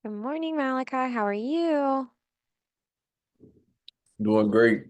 Good morning, Malachi. How are you? Doing great.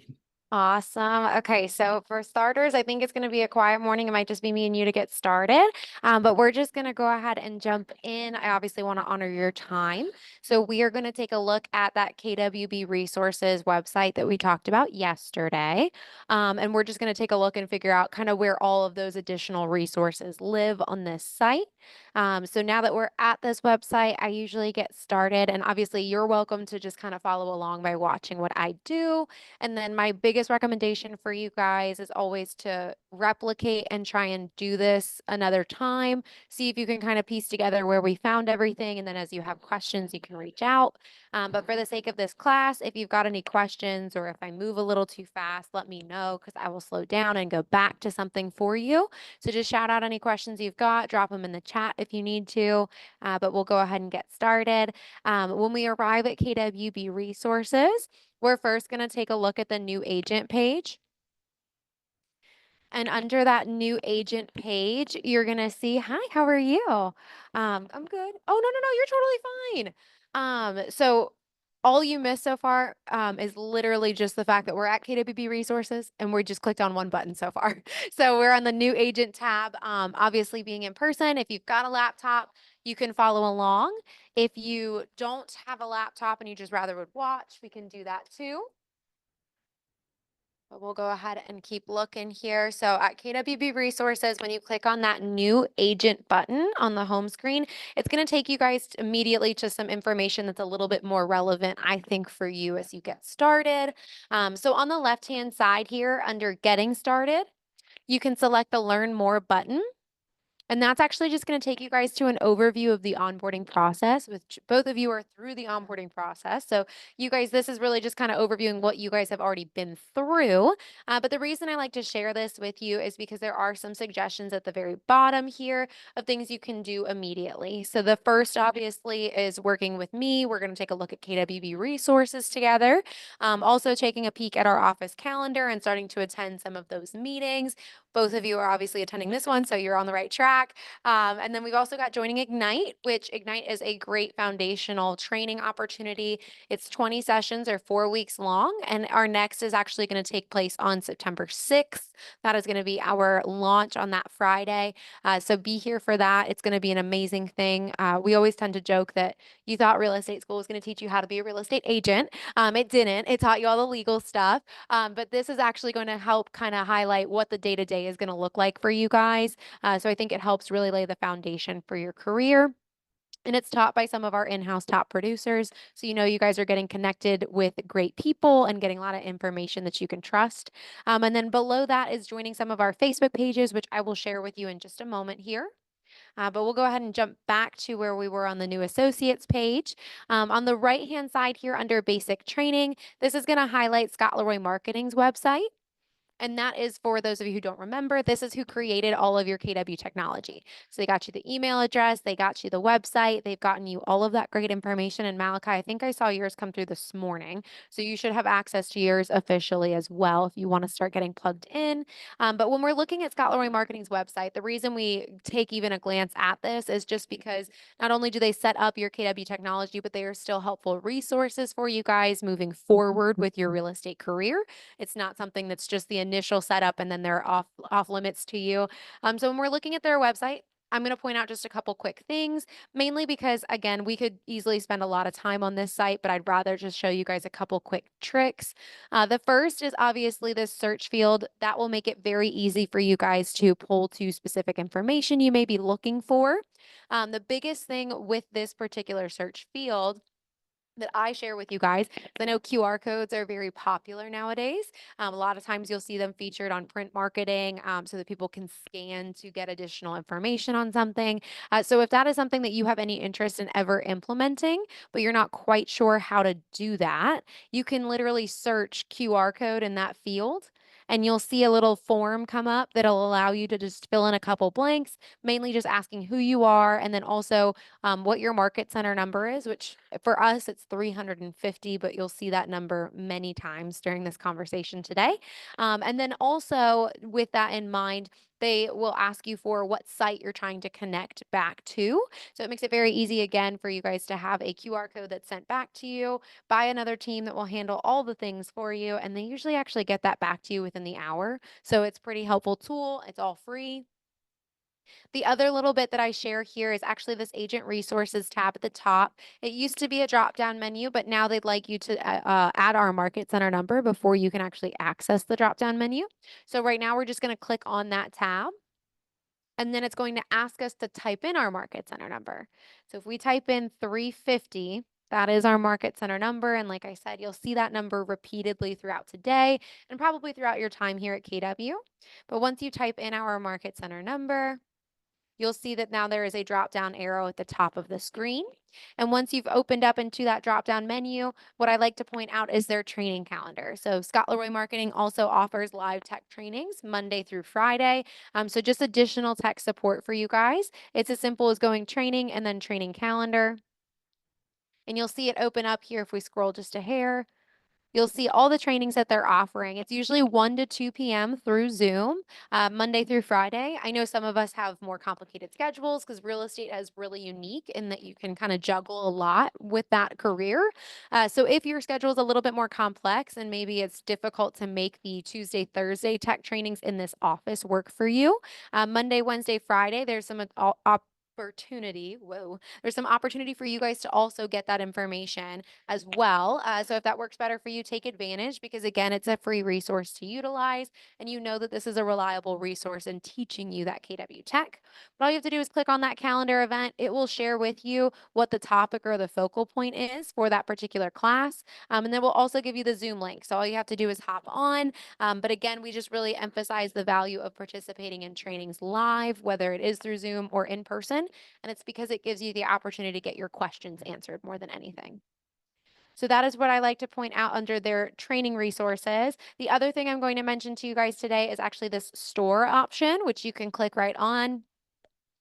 Awesome. Okay, so for starters, I think it's going to be a quiet morning. It might just be me and you to get started. But we're just going to go ahead and jump in. I obviously want to honor your time. So we are going to take a look at that KWB resources website that we talked about yesterday. And we're just going to take a look and figure out kind of where all of those additional resources live on this site. So now that we're at this website, I usually get started. And obviously, you're welcome to just kind of follow along by watching what I do. And then my biggest recommendation for you guys is always to replicate and try and do this another time. See if you can kind of piece together where we found everything. And then as you have questions, you can reach out. But for the sake of this class, if you've got any questions or if I move a little too fast, let me know because I will slow down and go back to something for you. So just shout out any questions you've got, drop them in the chat if you need to. But we'll go ahead and get started. When we arrive at KWB resources, we're first going to take a look at the new agent page. And under that new agent page, you're going to see, hi, how are you? I'm good. Oh, no, no, no, you're totally fine. So all you missed so far is literally just the fact that we're at KWB resources and we just clicked on one button so far. So we're on the new agent tab. Obviously being in person, if you've got a laptop, you can follow along. If you don't have a laptop and you just rather would watch, we can do that too. But we'll go ahead and keep looking here. So at KWB Resources, when you click on that new agent button on the home screen, it's going to take you guys immediately to some information that's a little bit more relevant, I think, for you as you get started. So on the left-hand side here under Getting Started, you can select the Learn More button. And that's actually just going to take you guys to an overview of the onboarding process, which both of you are through the onboarding process. So you guys, this is really just kind of overviewing what you guys have already been through. But the reason I like to share this with you is because there are some suggestions at the very bottom here of things you can do immediately. So the first obviously is working with me. We're going to take a look at KWB resources together. Also taking a peek at our office calendar and starting to attend some of those meetings. Both of you are obviously attending this one, so you're on the right track. And then we've also got joining Ignite, which Ignite is a great foundational training opportunity. It's 20 sessions or 4 weeks long, and our next is actually going to take place on September 6th. That is going to be our launch on that Friday. So be here for that. It's going to be an amazing thing. We always tend to joke that you thought real estate school was going to teach you how to be a real estate agent. It didn't. It taught you all the legal stuff. But this is actually going to help kind of highlight what the day-to-day is going to look like for you guys. So I think it helps really lay the foundation for your career. And it's taught by some of our in-house top producers. So you know you guys are getting connected with great people and getting a lot of information that you can trust. And then below that is joining some of our Facebook pages, which I will share with you in just a moment here. But we'll go ahead and jump back to where we were on the new associates page. On the right-hand side here under basic training, this is going to highlight Scott Leroy Marketing's website. And that is for those of you who don't remember, this is who created all of your KW technology. So they got you the email address, they got you the website, they've gotten you all of that great information. And Malachi, I think I saw yours come through this morning. So you should have access to yours officially as well if you want to start getting plugged in. But when we're looking at Scott Leroy Marketing's website, the reason we take even a glance at this is just because not only do they set up your KW technology, but they are still helpful resources for you guys moving forward with your real estate career. It's not something that's just the initial setup and then they're off limits to you. So when we're looking at their website, I'm going to point out just a couple quick things, mainly because, again, we could easily spend a lot of time on this site, but I'd rather just show you guys a couple quick tricks. The first is obviously this search field. That will make it very easy for you guys to pull to specific information you may be looking for. The biggest thing with this particular search field that I share with you guys. I know QR codes are very popular nowadays. A lot of times you'll see them featured on print marketing so that people can scan to get additional information on something. So if that is something that you have any interest in ever implementing, but you're not quite sure how to do that, you can literally search QR code in that field and you'll see a little form come up that'll allow you to just fill in a couple blanks, mainly just asking who you are and then also what your market center number is, which for us, it's 350, but you'll see that number many times during this conversation today. And then also with that in mind, they will ask you for what site you're trying to connect back to. So it makes it very easy again for you guys to have a QR code that's sent back to you by another team that will handle all the things for you. And they usually actually get that back to you within the hour. So it's a pretty helpful tool. It's all free. The other little bit that I share here is actually this agent resources tab at the top. It used to be a drop down menu, but now they'd like you to add our market center number before you can actually access the drop down menu. So right now we're just going to click on that tab. And then it's going to ask us to type in our market center number. So if we type in 350, that is our market center number. And like I said, you'll see that number repeatedly throughout today and probably throughout your time here at KW. But once you type in our market center number, you'll see that now there is a drop down arrow at the top of the screen. And once you've opened up into that drop down menu, what I like to point out is their training calendar. So Scott Leroy Marketing also offers live tech trainings Monday through Friday. So just additional tech support for you guys. It's as simple as going training and then training calendar. And you'll see it open up here if we scroll just a hair. You'll see all the trainings that they're offering. It's usually 1 to 2 p.m. through Zoom, Monday through Friday. I know some of us have more complicated schedules because real estate is really unique in that you can kind of juggle a lot with that career. So if your schedule is a little bit more complex and maybe it's difficult to make the Tuesday, Thursday tech trainings in this office work for you, Monday, Wednesday, Friday, there's some opportunity. Whoa, there's some opportunity for you guys to also get that information as well. So if that works better for you, take advantage because again, it's a free resource to utilize and you know that this is a reliable resource in teaching you that KW Tech. But all you have to do is click on that calendar event. It will share with you what the topic or the focal point is for that particular class. And then we'll also give you the Zoom link. So all you have to do is hop on. But again, we just really emphasize the value of participating in trainings live, whether it is through Zoom or in person. And it's because it gives you the opportunity to get your questions answered more than anything. So that is what I like to point out under their training resources. The other thing I'm going to mention to you guys today is actually this store option, which you can click right on.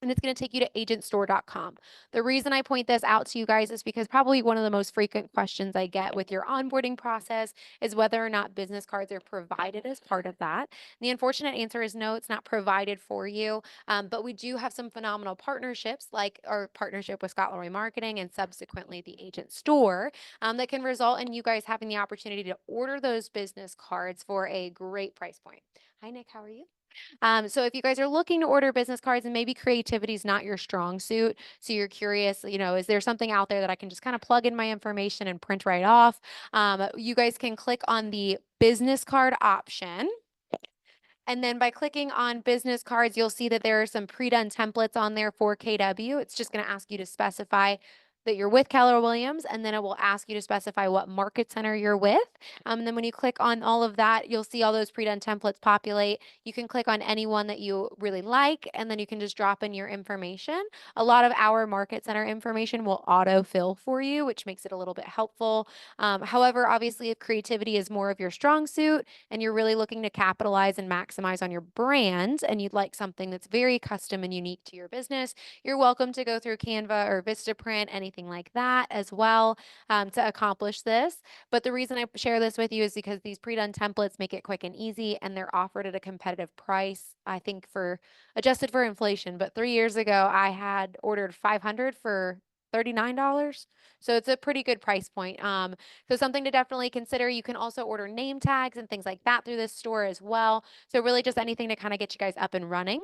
And it's going to take you to agentstore.com. The reason I point this out to you guys is because probably one of the most frequent questions I get with your onboarding process is whether or not business cards are provided as part of that. And the unfortunate answer is no, it's not provided for you. But we do have some phenomenal partnerships, like our partnership with Scott Leroy Marketing and subsequently the Agent Store, that can result in you guys having the opportunity to order those business cards for a great price point. Hi, Nick. How are you? So if you guys are looking to order business cards and maybe creativity is not your strong suit, so you're curious, is there something out there that I can just kind of plug in my information and print right off? You guys can click on the business card option. And then by clicking on business cards, you'll see that there are some pre-done templates on there for KW. It's just going to ask you to specify that you're with Keller Williams, and then it will ask you to specify what market center you're with. And then when you click on all of that, you'll see all those pre-done templates populate. You can click on any one that you really like, and then you can just drop in your information. A lot of our market center information will auto-fill for you, which makes it a little bit helpful. However, obviously, if creativity is more of your strong suit and you're really looking to capitalize and maximize on your brand, and you'd like something that's very custom and unique to your business, you're welcome to go through Canva or Vistaprint, anything like that as well, to accomplish this. But the reason I share this with you is because these pre-done templates make it quick and easy, and they're offered at a competitive price. I think for adjusted for inflation, but 3 years ago I had ordered 500 for $39. So it's a pretty good price point. So something to definitely consider. You can also order name tags and things like that through this store as well. So really just anything to kind of get you guys up and running.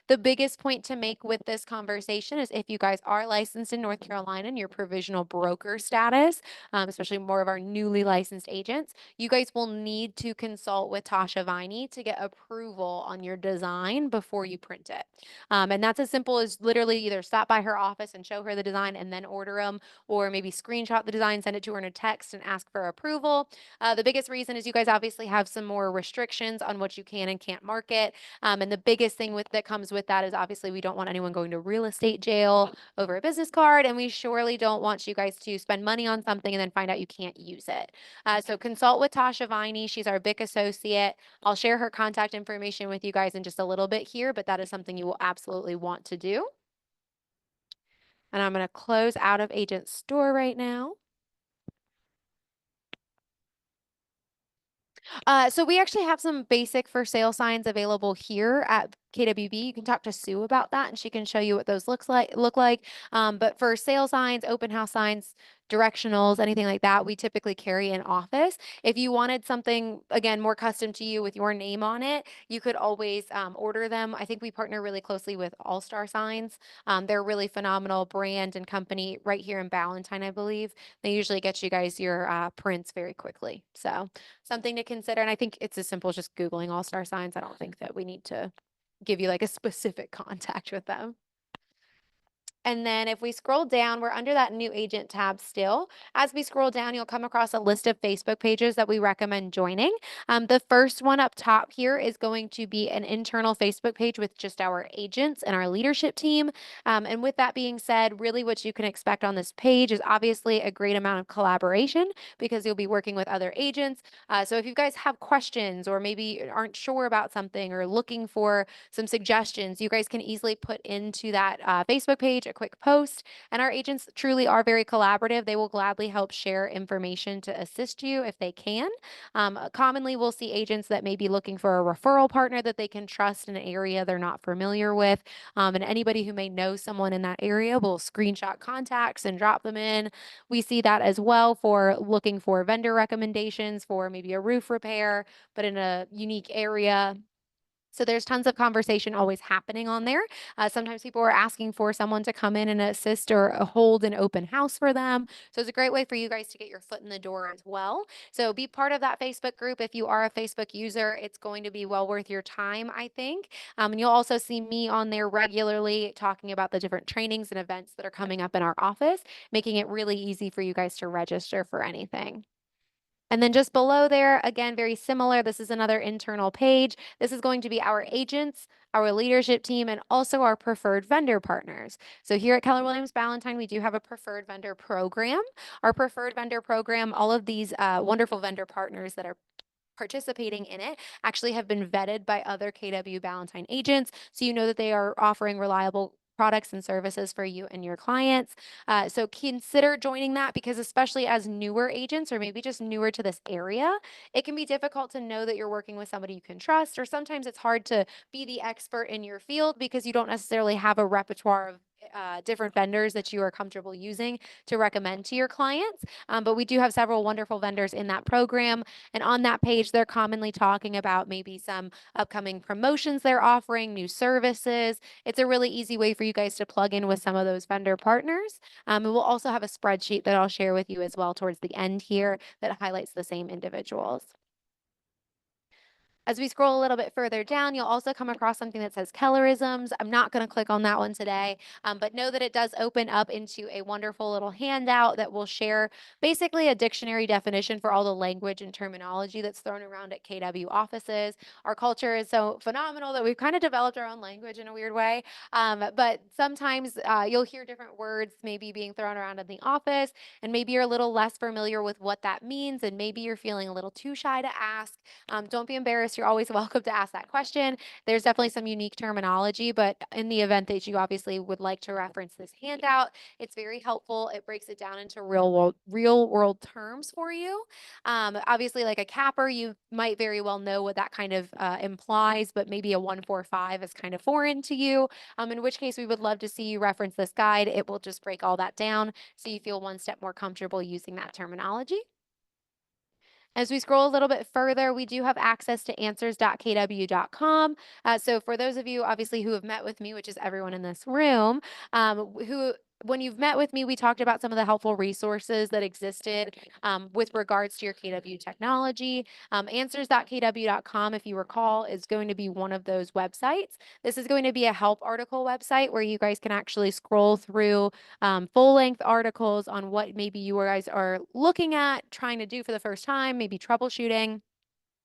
The biggest point to make with this conversation is if you guys are licensed in North Carolina and your provisional broker status, especially more of our newly licensed agents, you guys will need to consult with Tasha Viney to get approval on your design before you print it. And that's as simple as literally either stop by her office and show her the design and then order them, or maybe screenshot the design, send it to her in a text and ask for approval. The biggest reason is you guys obviously have some more restrictions on what you can and can't market. And the biggest thing that comes with that is obviously we don't want anyone going to real estate jail over a business card, and we surely don't want you guys to spend money on something and then find out you can't use it. So consult with Tasha Viney. She's our BIC associate. I'll share her contact information with you guys in just a little bit here, but that is something you will absolutely want to do. And I'm going to close out of Agent Store right now. So we actually have some basic for sale signs available here at KWB. You can talk to Sue about that, and she can show you what those look like. But for sale signs, open house signs, directionals, anything like that, we typically carry in office. If you wanted something again more custom to you with your name on it, you could always order them. I think we partner really closely with All Star Signs. They're a really phenomenal brand and company right here in Ballantyne, I believe. They usually get you guys your prints very quickly. So something to consider. And I think it's as simple as just Googling All Star Signs. I don't think that we need to give you like a specific contact with them. And then if we scroll down, we're under that new agent tab still. As we scroll down, you'll come across a list of Facebook pages that we recommend joining. The first one up top here is going to be an internal Facebook page with just our agents and our leadership team. And with that being said, really what you can expect on this page is obviously a great amount of collaboration because you'll be working with other agents. So if you guys have questions or maybe aren't sure about something or looking for some suggestions, you guys can easily put into that Facebook page a quick post. And our agents truly are very collaborative. They will gladly help share information to assist you if they can. Commonly, we'll see agents that may be looking for a referral partner that they can trust in an area they're not familiar with. And anybody who may know someone in that area will screenshot contacts and drop them in. We see that as well for looking for vendor recommendations for maybe a roof repair, but in a unique area. So there's tons of conversation always happening on there. Sometimes people are asking for someone to come in and assist or hold an open house for them. So it's a great way for you guys to get your foot in the door as well. So be part of that Facebook group. If you are a Facebook user, it's going to be well worth your time, I think. And you'll also see me on there regularly talking about the different trainings and events that are coming up in our office, making it really easy for you guys to register for anything. And then just below there, again, very similar. This is another internal page. This is going to be our agents, our leadership team, and also our preferred vendor partners. So here at Keller Williams Ballantyne, we do have a preferred vendor program. Our preferred vendor program, all of these wonderful vendor partners that are participating in it actually have been vetted by other KW Ballantyne agents. So you know that they are offering reliable products and services for you and your clients. So consider joining that because especially as newer agents or maybe just newer to this area, it can be difficult to know that you're working with somebody you can trust, or sometimes it's hard to be the expert in your field because you don't necessarily have a repertoire of different vendors that you are comfortable using to recommend to your clients. But we do have several wonderful vendors in that program. And on that page, they're commonly talking about maybe some upcoming promotions they're offering, new services. It's a really easy way for you guys to plug in with some of those vendor partners. And we'll also have a spreadsheet that I'll share with you as well towards the end here that highlights the same individuals. As we scroll a little bit further down, you'll also come across something that says Kellerisms. I'm not going to click on that one today, but know that it does open up into a wonderful little handout that will share basically a dictionary definition for all the language and terminology that's thrown around at KW offices. Our culture is so phenomenal that we've kind of developed our own language in a weird way. But sometimes you'll hear different words maybe being thrown around in the office, and maybe you're a little less familiar with what that means, and maybe you're feeling a little too shy to ask. Don't be embarrassed. You're always welcome to ask that question. There's definitely some unique terminology, but in the event that you obviously would like to reference this handout, it's very helpful. It breaks it down into real world terms for you. Obviously, like a capper, you might very well know what that kind of implies, but maybe a 145 is kind of foreign to you. In which case, we would love to see you reference this guide. It will just break all that down so you feel one step more comfortable using that terminology. As we scroll a little bit further, we do have access to answers.kw.com. So for those of you obviously who have met with me, which is everyone in this room, who when you've met with me, we talked about some of the helpful resources that existed with regards to your KW technology. Answers.kw.com, if you recall, is going to be one of those websites. This is going to be a help article website where you guys can actually scroll through full length articles on what maybe you guys are looking at, trying to do for the first time, maybe troubleshooting.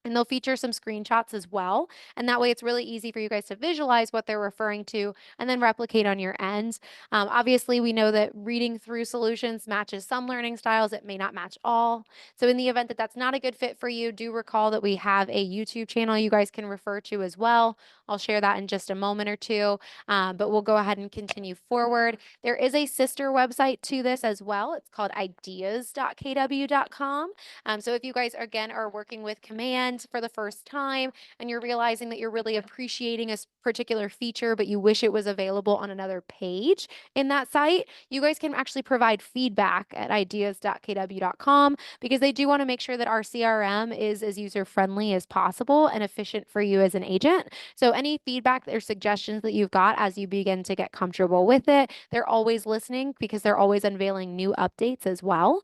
And they'll feature some screenshots as well. And that way it's really easy for you guys to visualize what they're referring to and then replicate on your end. Obviously, we know that reading through solutions matches some learning styles. It may not match all. So in the event that that's not a good fit for you, do recall that we have a YouTube channel you guys can refer to as well. I'll share that in just a moment or two, but we'll go ahead and continue forward. There is a sister website to this as well. It's called ideas.kw.com. So if you guys, again, are working with Command, event for the first time and you're realizing that you're really appreciating a particular feature, but you wish it was available on another page in that site, you guys can actually provide feedback at ideas.kw.com because they do want to make sure that our CRM is as user friendly as possible and efficient for you as an agent. So any feedback or suggestions that you've got as you begin to get comfortable with it, they're always listening because they're always unveiling new updates as well.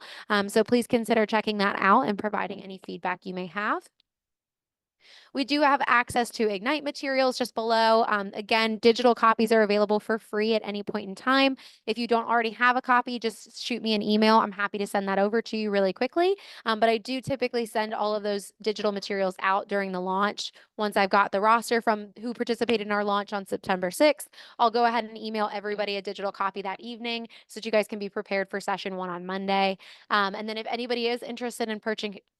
So please consider checking that out and providing any feedback you may have. We do have access to Ignite materials just below. Again, digital copies are available for free at any point in time. If you don't already have a copy, just shoot me an email. I'm happy to send that over to you really quickly. But I do typically send all of those digital materials out during the launch. Once I've got the roster from who participated in our launch on September 6th, I'll go ahead and email everybody a digital copy that evening so that you guys can be prepared for session 1 on Monday. And then if anybody is interested in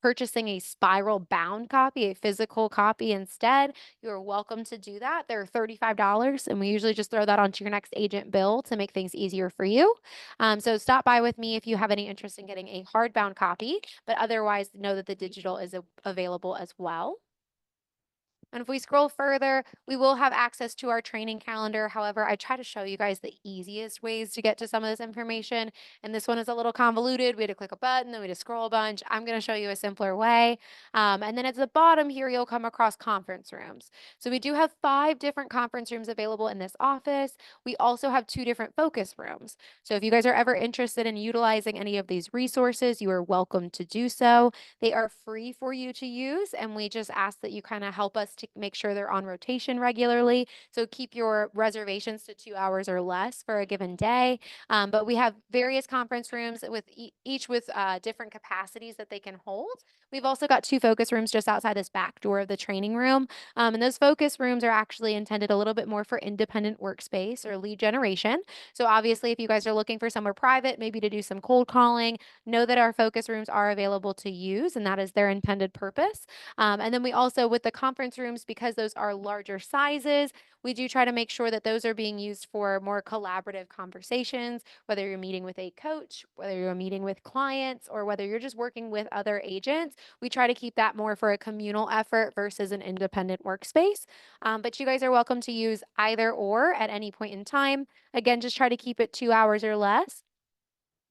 purchasing a spiral bound copy, a physical copy instead, you're welcome to do that. They're $35, and we usually just throw that onto your next agent bill to make things easier for you. So stop by with me if you have any interest in getting a hardbound copy, but otherwise know that the digital is available as well. And if we scroll further, we will have access to our training calendar. However, I try to show you guys the easiest ways to get to some of this information. And this one is a little convoluted. We had to click a button, then we had to scroll a bunch. I'm going to show you a simpler way. And then at the bottom here, you'll come across conference rooms. So we do have 5 different conference rooms available in this office. We also have 2 different focus rooms. So if you guys are ever interested in utilizing any of these resources, you are welcome to do so. They are free for you to use, and we just ask that you kind of help us to make sure they're on rotation regularly. So keep your reservations to 2 hours or less for a given day. But we have various conference rooms with each with different capacities that they can hold. We've also got 2 focus rooms just outside this back door of the training room. And those focus rooms are actually intended a little bit more for independent workspace or lead generation. So obviously, if you guys are looking for somewhere private, maybe to do some cold calling, know that our focus rooms are available to use, and that is their intended purpose. And then we also, with the conference rooms, because those are larger sizes, we do try to make sure that those are being used for more collaborative conversations, whether you're meeting with a coach, whether you're meeting with clients, or whether you're just working with other agents. We try to keep that more for a communal effort versus an independent workspace. But you guys are welcome to use either or at any point in time. Again, just try to keep it 2 hours or less.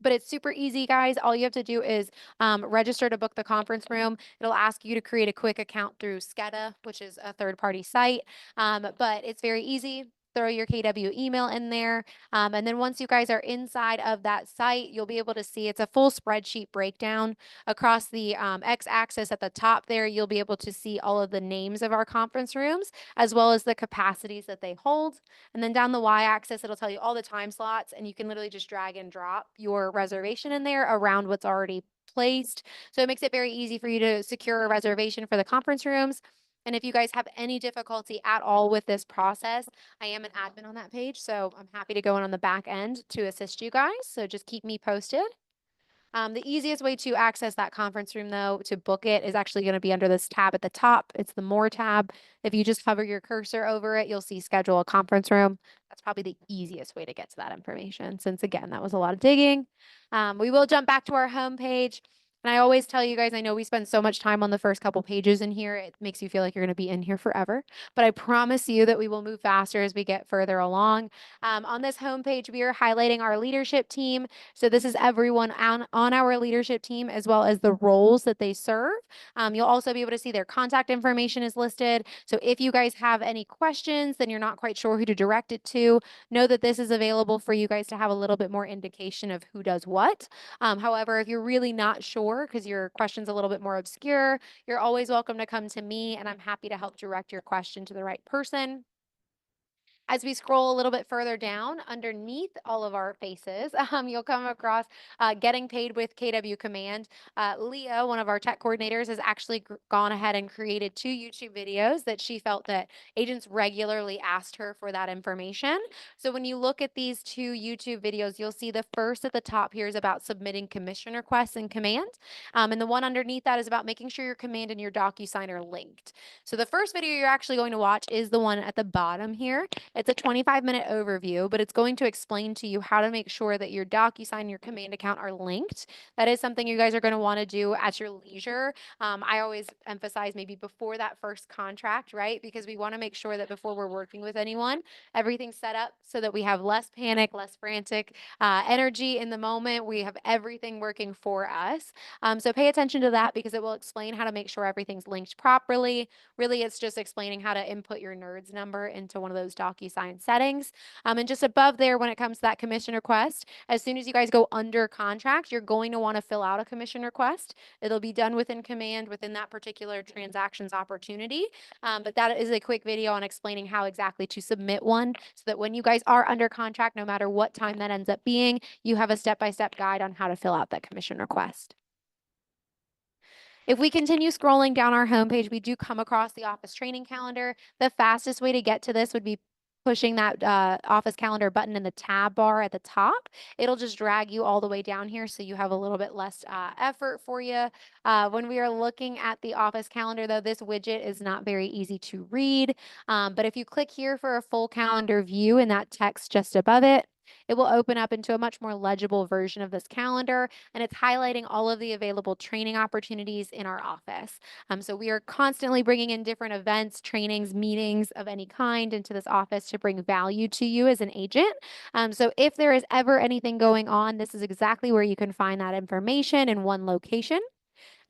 But it's super easy, guys. All you have to do is register to book the conference room. It'll ask you to create a quick account through Skeda, which is a third-party site. But it's very easy. Throw your KW email in there. And then once you guys are inside of that site, you'll be able to see it's a full spreadsheet breakdown across the x-axis at the top there. You'll be able to see all of the names of our conference rooms as well as the capacities that they hold. And then down the y-axis, it'll tell you all the time slots, and you can literally just drag and drop your reservation in there around what's already placed. So it makes it very easy for you to secure a reservation for the conference rooms. And if you guys have any difficulty at all with this process, I am an admin on that page, so I'm happy to go in on the back end to assist you guys. So just keep me posted. The easiest way to access that conference room, though, to book it is actually going to be under this tab at the top. It's the More tab. If you just hover your cursor over it, you'll see Schedule a Conference Room. That's probably the easiest way to get to that information, since, again, that was a lot of digging. We will jump back to our homepage. And I always tell you guys, I know we spend so much time on the first couple pages in here. It makes you feel like you're going to be in here forever. But I promise you that we will move faster as we get further along. On this homepage, we are highlighting our leadership team. So this is everyone on our leadership team, as well as the roles that they serve. You'll also be able to see their contact information is listed. So if you guys have any questions, then you're not quite sure who to direct it to, know that this is available for you guys to have a little bit more indication of who does what. However, if you're really not sure because your question's a little bit more obscure, you're always welcome to come to me, and I'm happy to help direct your question to the right person. As we scroll a little bit further down underneath all of our faces, you'll come across Getting Paid with KW Command. Leah, one of our tech coordinators, has actually gone ahead and created 2 YouTube videos that she felt that agents regularly asked her for that information. So when you look at these 2 YouTube videos, you'll see the first at the top here is about submitting commission requests in Command. And the one underneath that is about making sure your Command and your DocuSign are linked. So the first video you're actually going to watch is the one at the bottom here. It's a 25-minute overview, but it's going to explain to you how to make sure that your DocuSign and your command account are linked. That is something you guys are going to want to do at your leisure. I always emphasize maybe before that first contract, right? Because we want to make sure that before we're working with anyone, everything's set up so that we have less panic, less frantic energy in the moment. We have everything working for us. So pay attention to that because it will explain how to make sure everything's linked properly. Really, it's just explaining how to input your NERDS number into one of those DocuSign settings. And just above there, when it comes to that commission request, as soon as you guys go under contract, you're going to want to fill out a commission request. It'll be done within command within that particular transactions opportunity. But that is a quick video on explaining how exactly to submit one so that when you guys are under contract, no matter what time that ends up being, you have a step-by-step guide on how to fill out that commission request. If we continue scrolling down our homepage, we do come across the office training calendar. The fastest way to get to this would be pushing that office calendar button in the tab bar at the top. It'll just drag you all the way down here so you have a little bit less effort for you. When we are looking at the office calendar, though, this widget is not very easy to read. But if you click here for a full calendar view and that text just above it, it will open up into a much more legible version of this calendar, and it's highlighting all of the available training opportunities in our office. So we are constantly bringing in different events, trainings, meetings of any kind into this office to bring value to you as an agent. So if there is ever anything going on, this is exactly where you can find that information in one location.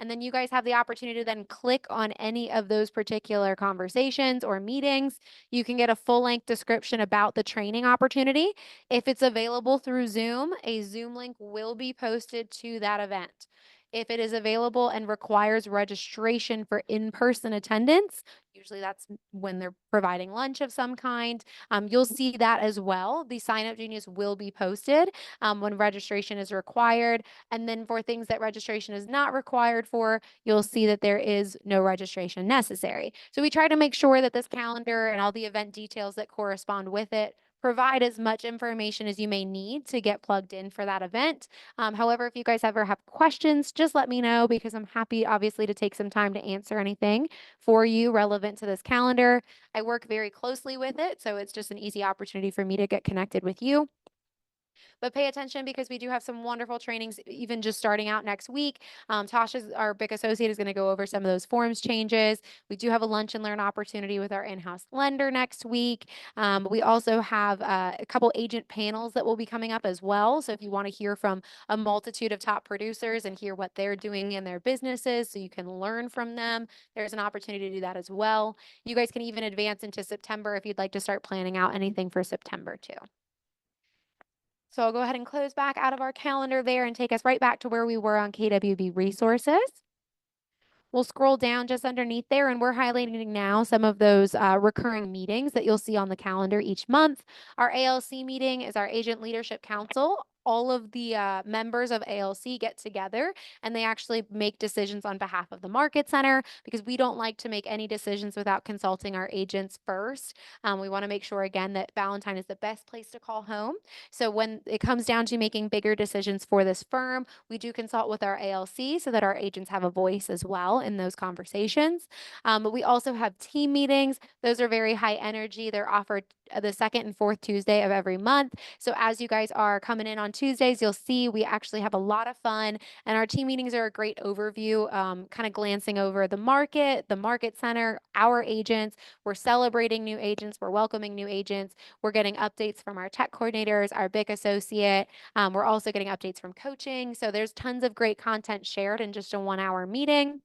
And then you guys have the opportunity to then click on any of those particular conversations or meetings. You can get a full length description about the training opportunity. If it's available through Zoom, a Zoom link will be posted to that event. If it is available and requires registration for in-person attendance, usually that's when they're providing lunch of some kind, you'll see that as well. The Sign Up Genius will be posted when registration is required. And then for things that registration is not required for, you'll see that there is no registration necessary. So we try to make sure that this calendar and all the event details that correspond with it provide as much information as you may need to get plugged in for that event. However, if you guys ever have questions, just let me know because I'm happy, obviously, to take some time to answer anything for you relevant to this calendar. I work very closely with it, so it's just an easy opportunity for me to get connected with you. But pay attention because we do have some wonderful trainings, even just starting out next week. Tasha's, our big associate, is going to go over some of those forms changes. We do have a lunch and learn opportunity with our in-house lender next week. We also have a couple agent panels that will be coming up as well. So if you want to hear from a multitude of top producers and hear what they're doing in their businesses so you can learn from them, there's an opportunity to do that as well. You guys can even advance into September if you'd like to start planning out anything for September too. So I'll go ahead and close back out of our calendar there and take us right back to where we were on KWB resources. We'll scroll down just underneath there, and we're highlighting now some of those recurring meetings that you'll see on the calendar each month. Our ALC meeting is our Agent Leadership Council. All of the members of ALC get together and they actually make decisions on behalf of the Market Center because we don't like to make any decisions without consulting our agents first. We want to make sure, again, that Valentine is the best place to call home. So when it comes down to making bigger decisions for this firm, we do consult with our ALC so that our agents have a voice as well in those conversations. But we also have team meetings. Those are very high energy. They're offered the second and fourth Tuesday of every month. So as you guys are coming in on Tuesdays, you'll see we actually have a lot of fun, and our team meetings are a great overview, kind of glancing over the Market Center, our agents. We're celebrating new agents. We're welcoming new agents. We're getting updates from our tech coordinators, our BIC associate. We're also getting updates from coaching. So there's tons of great content shared in just a 1-hour meeting.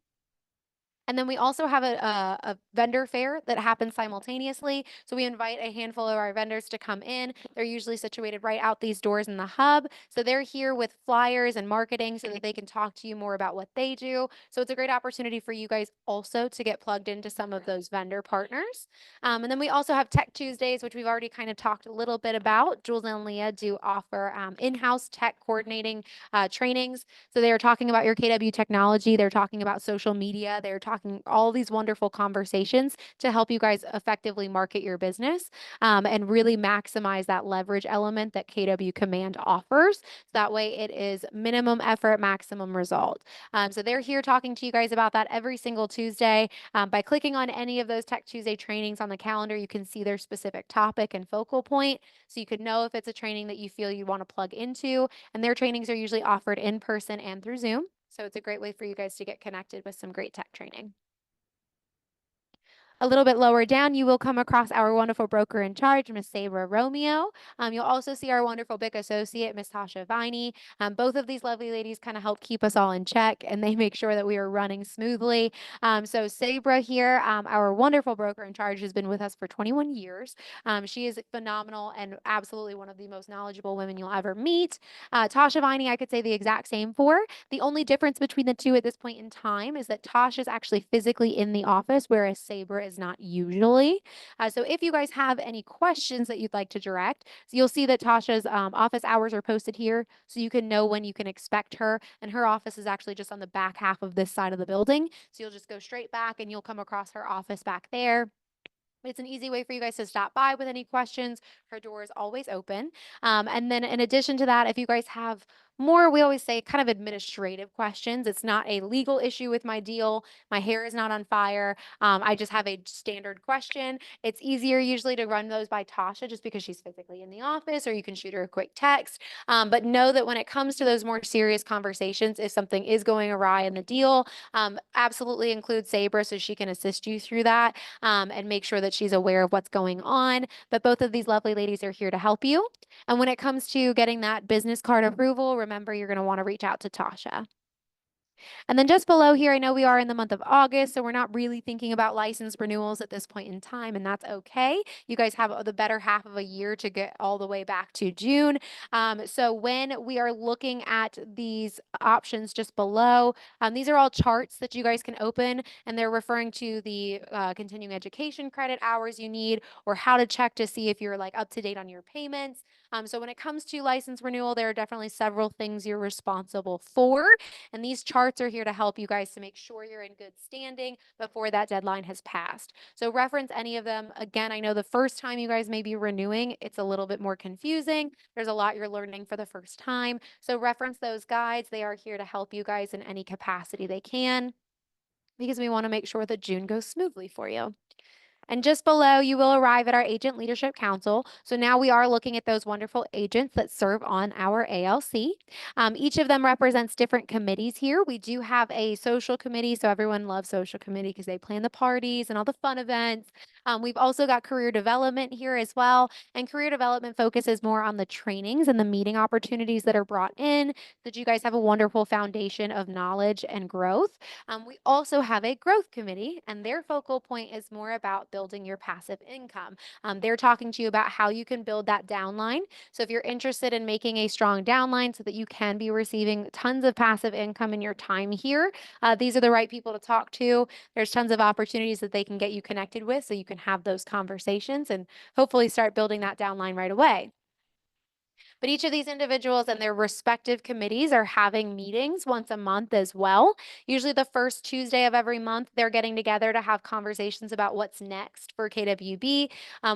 And then we also have a vendor fair that happens simultaneously. So we invite a handful of our vendors to come in. They're usually situated right out these doors in the hub. So they're here with flyers and marketing so that they can talk to you more about what they do. So it's a great opportunity for you guys also to get plugged into some of those vendor partners. And then we also have Tech Tuesdays, which we've already kind of talked a little bit about. Jules and Leah do offer in-house tech coordinating trainings. So they are talking about your KW technology. They're talking about social media. They're talking talking all these wonderful conversations to help you guys effectively market your business and really maximize that leverage element that KW Command offers. So that way it is minimum effort, maximum result. So they're here talking to you guys about that every single Tuesday. By clicking on any of those Tech Tuesday trainings on the calendar, you can see their specific topic and focal point. So you could know if it's a training that you feel you want to plug into. And their trainings are usually offered in person and through Zoom. So it's a great way for you guys to get connected with some great tech training. A little bit lower down, you will come across our wonderful broker in charge, Miss Sabra Romeo. You'll also see our wonderful big associate, Miss Tasha Viney. Both of these lovely ladies kind of help keep us all in check, and they make sure that we are running smoothly. So Sabra here, our wonderful broker in charge, has been with us for 21 years. She is phenomenal and absolutely one of the most knowledgeable women you'll ever meet. Tasha Viney, I could say the exact same for. The only difference between the two at this point in time is that Tasha is actually physically in the office, whereas Sabra is not usually. So if you guys have any questions that you'd like to direct, so you'll see that Tasha's office hours are posted here, so you can know when you can expect her. And her office is actually just on the back half of this side of the building. So you'll just go straight back and you'll come across her office back there. It's an easy way for you guys to stop by with any questions. Her door is always open. And then in addition to that, if you guys have more, we always say kind of administrative questions. It's not a legal issue with my deal. My hair is not on fire. I just have a standard question. It's easier usually to run those by Tasha just because she's physically in the office, or you can shoot her a quick text. But know that when it comes to those more serious conversations, if something is going awry in the deal, absolutely include Sabra so she can assist you through that and make sure that she's aware of what's going on. But both of these lovely ladies are here to help you. And when it comes to getting that business card approval, remember you're going to want to reach out to Tasha. And then just below here, I know we are in the month of August, so we're not really thinking about license renewals at this point in time, and that's okay. You guys have the better half of a year to get all the way back to June. So when we are looking at these options just below, these are all charts that you guys can open, and they're referring to the continuing education credit hours you need, or how to check to see if you're like up to date on your payments. So when it comes to license renewal, there are definitely several things you're responsible for. And these charts are here to help you guys to make sure you're in good standing before that deadline has passed. So reference any of them. Again, I know the first time you guys may be renewing, it's a little bit more confusing. There's a lot you're learning for the first time. So reference those guides. They are here to help you guys in any capacity they can, because we want to make sure that June goes smoothly for you. And just below, you will arrive at our Agent Leadership Council. So now we are looking at those wonderful agents that serve on our ALC. Each of them represents different committees here. We do have a social committee, so everyone loves social committee because they plan the parties and all the fun events. We've also got career development here as well. And career development focuses more on the trainings and the meeting opportunities that are brought in, so that you guys have a wonderful foundation of knowledge and growth. We also have a growth committee, and their focal point is more about building your passive income. They're talking to you about how you can build that downline. So if you're interested in making a strong downline so that you can be receiving tons of passive income in your time here, these are the right people to talk to. There's tons of opportunities that they can get you connected with so you can have those conversations and hopefully start building that downline right away. But each of these individuals and their respective committees are having meetings once a month as well. Usually the first Tuesday of every month, they're getting together to have conversations about what's next for KWB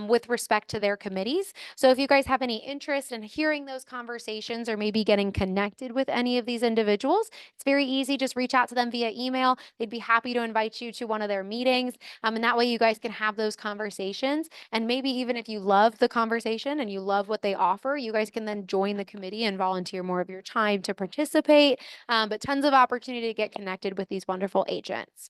with respect to their committees. So if you guys have any interest in hearing those conversations or maybe getting connected with any of these individuals, it's very easy. Just reach out to them via email. They'd be happy to invite you to one of their meetings. And that way you guys can have those conversations. And maybe even if you love the conversation and you love what they offer, you guys can then join the committee and volunteer more of your time to participate. But tons of opportunity to get connected with these wonderful agents.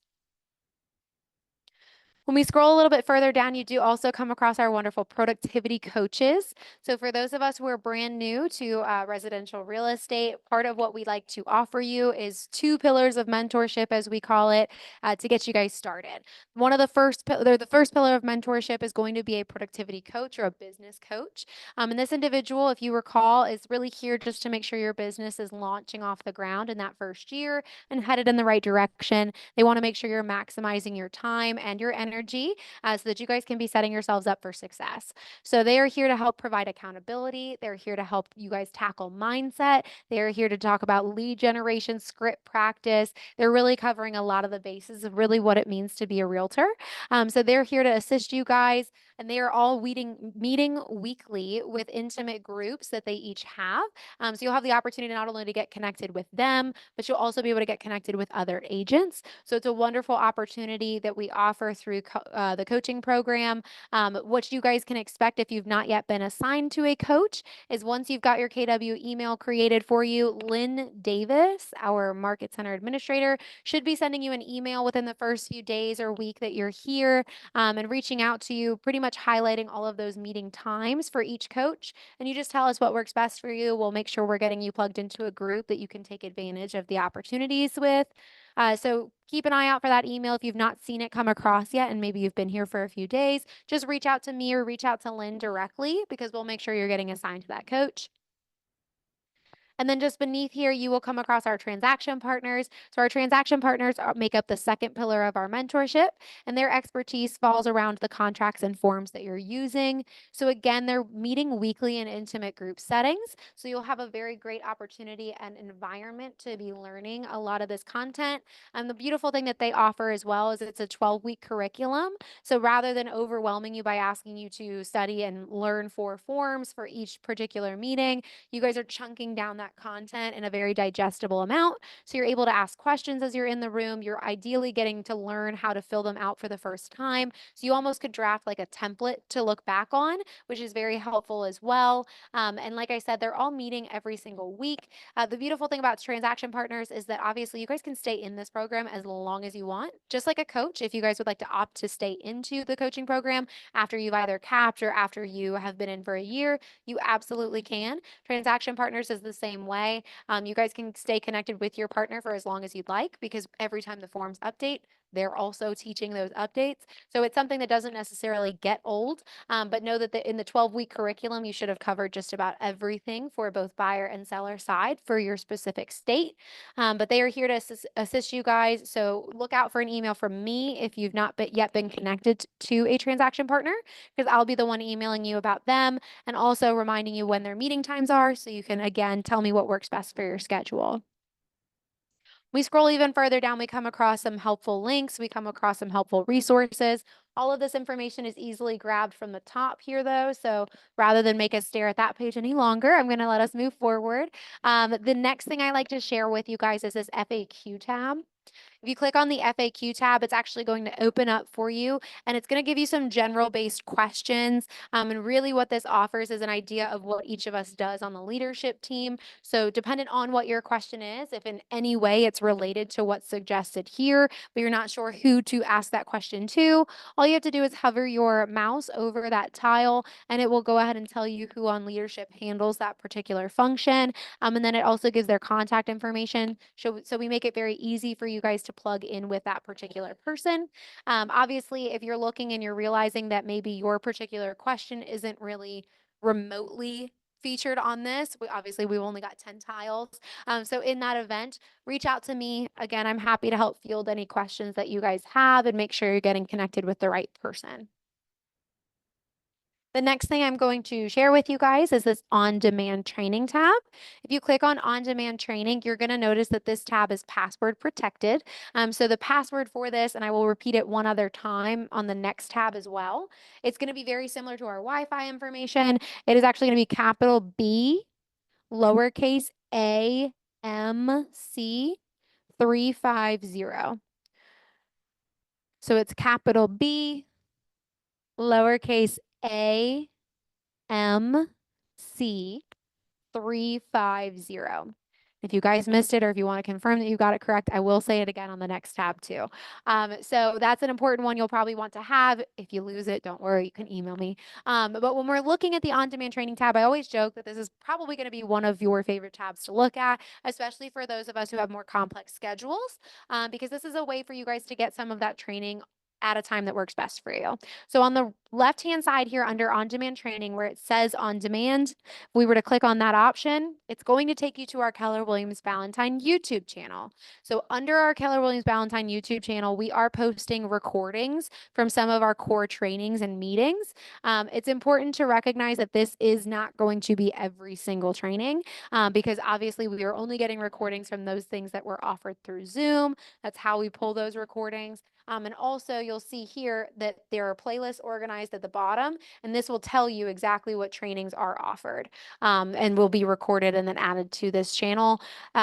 When we scroll a little bit further down, you do also come across our wonderful productivity coaches. So for those of us who are brand new to residential real estate, part of what we like to offer you is 2 pillars of mentorship, as we call it, to get you guys started. One of the first pillar of mentorship is going to be a productivity coach or a business coach. And this individual, if you recall, is really here just to make sure your business is launching off the ground in that first year and headed in the right direction. They want to make sure you're maximizing your time and your energy energy so that you guys can be setting yourselves up for success. So they are here to help provide accountability. They're here to help you guys tackle mindset. They're here to talk about lead generation, script practice. They're really covering a lot of the bases of really what it means to be a realtor. So they're here to assist you guys, and they are all meeting weekly with intimate groups that they each have. So you'll have the opportunity not only to get connected with them, but you'll also be able to get connected with other agents. So it's a wonderful opportunity that we offer through the coaching program. What you guys can expect if you've not yet been assigned to a coach is once you've got your KW email created for you, Lynn Davis, our Market Center administrator, should be sending you an email within the first few days or week that you're here and reaching out to you, pretty much highlighting all of those meeting times for each coach. And you just tell us what works best for you. We'll make sure we're getting you plugged into a group that you can take advantage of the opportunities with. So keep an eye out for that email. If you've not seen it come across yet, and maybe you've been here for a few days, just reach out to me or reach out to Lynn directly because we'll make sure you're getting assigned to that coach. And then just beneath here, you will come across our transaction partners. So our transaction partners make up the second pillar of our mentorship, and their expertise falls around the contracts and forms that you're using. So again, they're meeting weekly in intimate group settings. So you'll have a very great opportunity and environment to be learning a lot of this content. And the beautiful thing that they offer as well is it's a 12-week curriculum. So rather than overwhelming you by asking you to study and learn 4 forms for each particular meeting, you guys are chunking down that content in a very digestible amount. So you're able to ask questions as you're in the room. You're ideally getting to learn how to fill them out for the first time. So you almost could draft like a template to look back on, which is very helpful as well. And like I said, they're all meeting every single week. The beautiful thing about transaction partners is that obviously you guys can stay in this program as long as you want, just like a coach. If you guys would like to opt to stay into the coaching program after you've either capped or after you have been in for a year, you absolutely can. Transaction partners is the same way. You guys can stay connected with your partner for as long as you'd like because every time the forms update, they're also teaching those updates. So it's something that doesn't necessarily get old, but know that in the 12-week curriculum, you should have covered just about everything for both buyer and seller side for your specific state. But they are here to assist you guys. So look out for an email from me if you've not yet been connected to a transaction partner, because I'll be the one emailing you about them and also reminding you when their meeting times are so you can, again, tell me what works best for your schedule. We scroll even further down, we come across some helpful links, we come across some helpful resources. All of this information is easily grabbed from the top here, though. So rather than make us stare at that page any longer, I'm going to let us move forward. The next thing I like to share with you guys is this FAQ tab. If you click on the FAQ tab, it's actually going to open up for you, and it's going to give you some general based questions. And really what this offers is an idea of what each of us does on the leadership team. So dependent on what your question is, if in any way it's related to what's suggested here, but you're not sure who to ask that question to, all you have to do is hover your mouse over that tile, and it will go ahead and tell you who on leadership handles that particular function. And then it also gives their contact information. So we make it very easy for you guys to plug in with that particular person. Obviously, if you're looking and you're realizing that maybe your particular question isn't really remotely featured on this, we've only got 10 tiles. So in that event, reach out to me. Again, I'm happy to help field any questions that you guys have and make sure you're getting connected with the right person. The next thing I'm going to share with you guys is this on-demand training tab. If you click on on-demand training, you're going to notice that this tab is password protected. So the password for this, and I will repeat it one other time on the next tab as well, it's going to be very similar to our Wi-Fi information. It is actually going to be capital B, lowercase a, M, C, 350. So it's capital B, lowercase a, MC 350. If you guys missed it or if you want to confirm that you got it correct, I will say it again on the next tab too. So that's an important one you'll probably want to have. If you lose it, don't worry, you can email me. But when we're looking at the on-demand training tab, I always joke that this is probably going to be one of your favorite tabs to look at, especially for those of us who have more complex schedules, because this is a way for you guys to get some of that training at a time that works best for you. So on the left-hand side here under on-demand training where it says on demand, if we were to click on that option, it's going to take you to our Keller Williams Ballantyne YouTube channel. So under our Keller Williams Ballantyne YouTube channel, we are posting recordings from some of our core trainings and meetings. It's important to recognize that this is not going to be every single training because obviously we are only getting recordings from those things that were offered through Zoom. That's how we pull those recordings. And also you'll see here that there are playlists organized at the bottom, and this will tell you exactly what trainings are offered and will be recorded and then added to this channel.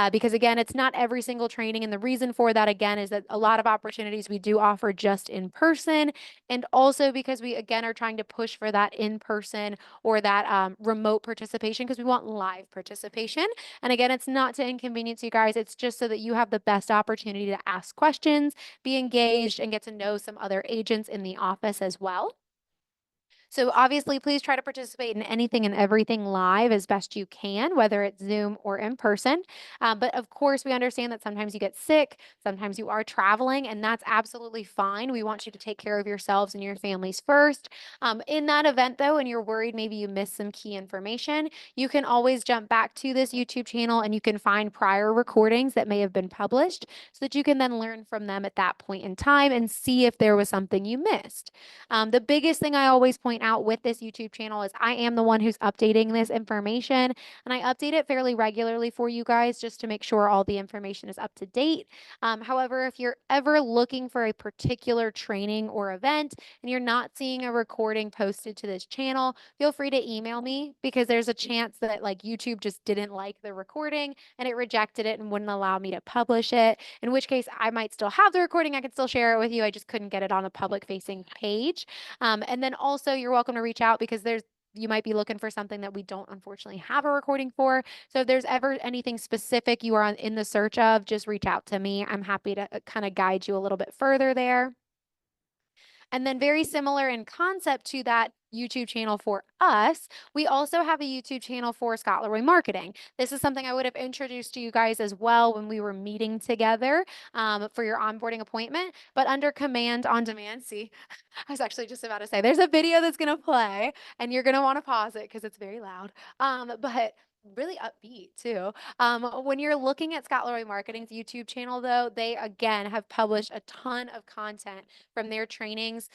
Because again, it's not every single training. And the reason for that, again, is that a lot of opportunities we do offer just in person. And also because we, again, are trying to push for that in person or that remote participation because we want live participation. And again, it's not to inconvenience you guys. It's just so that you have the best opportunity to ask questions, be engaged, and get to know some other agents in the office as well. So obviously, please try to participate in anything and everything live as best you can, whether it's Zoom or in person. But of course, we understand that sometimes you get sick, sometimes you are traveling, and that's absolutely fine. We want you to take care of yourselves and your families first. In that event, though, and you're worried maybe you missed some key information, you can always jump back to this YouTube channel and you can find prior recordings that may have been published so that you can then learn from them at that point in time and see if there was something you missed. The biggest thing I always point out with this YouTube channel is I am the one who's updating this information, and I update it fairly regularly for you guys just to make sure all the information is up to date. However, if you're ever looking for a particular training or event and you're not seeing a recording posted to this channel, feel free to email me because there's a chance that like YouTube just didn't like the recording and it rejected it and wouldn't allow me to publish it, in which case I might still have the recording. I could still share it with you. I just couldn't get it on a public facing page. And then also you're welcome to reach out because you might be looking for something that we don't unfortunately have a recording for. So if there's ever anything specific you are in the search of, just reach out to me. I'm happy to kind of guide you a little bit further there. And then very similar in concept to that YouTube channel for us, we also have a YouTube channel for Scott Leroy Marketing. This is something I would have introduced to you guys as well when we were meeting together for your onboarding appointment. But under Command on Demand, see, I was actually just about to say there's a video that's going to play and you're going to want to pause it because it's very loud. But really upbeat too. When you're looking at Scott Leroy Marketing's YouTube channel, though, they again have published a ton of content from their trainings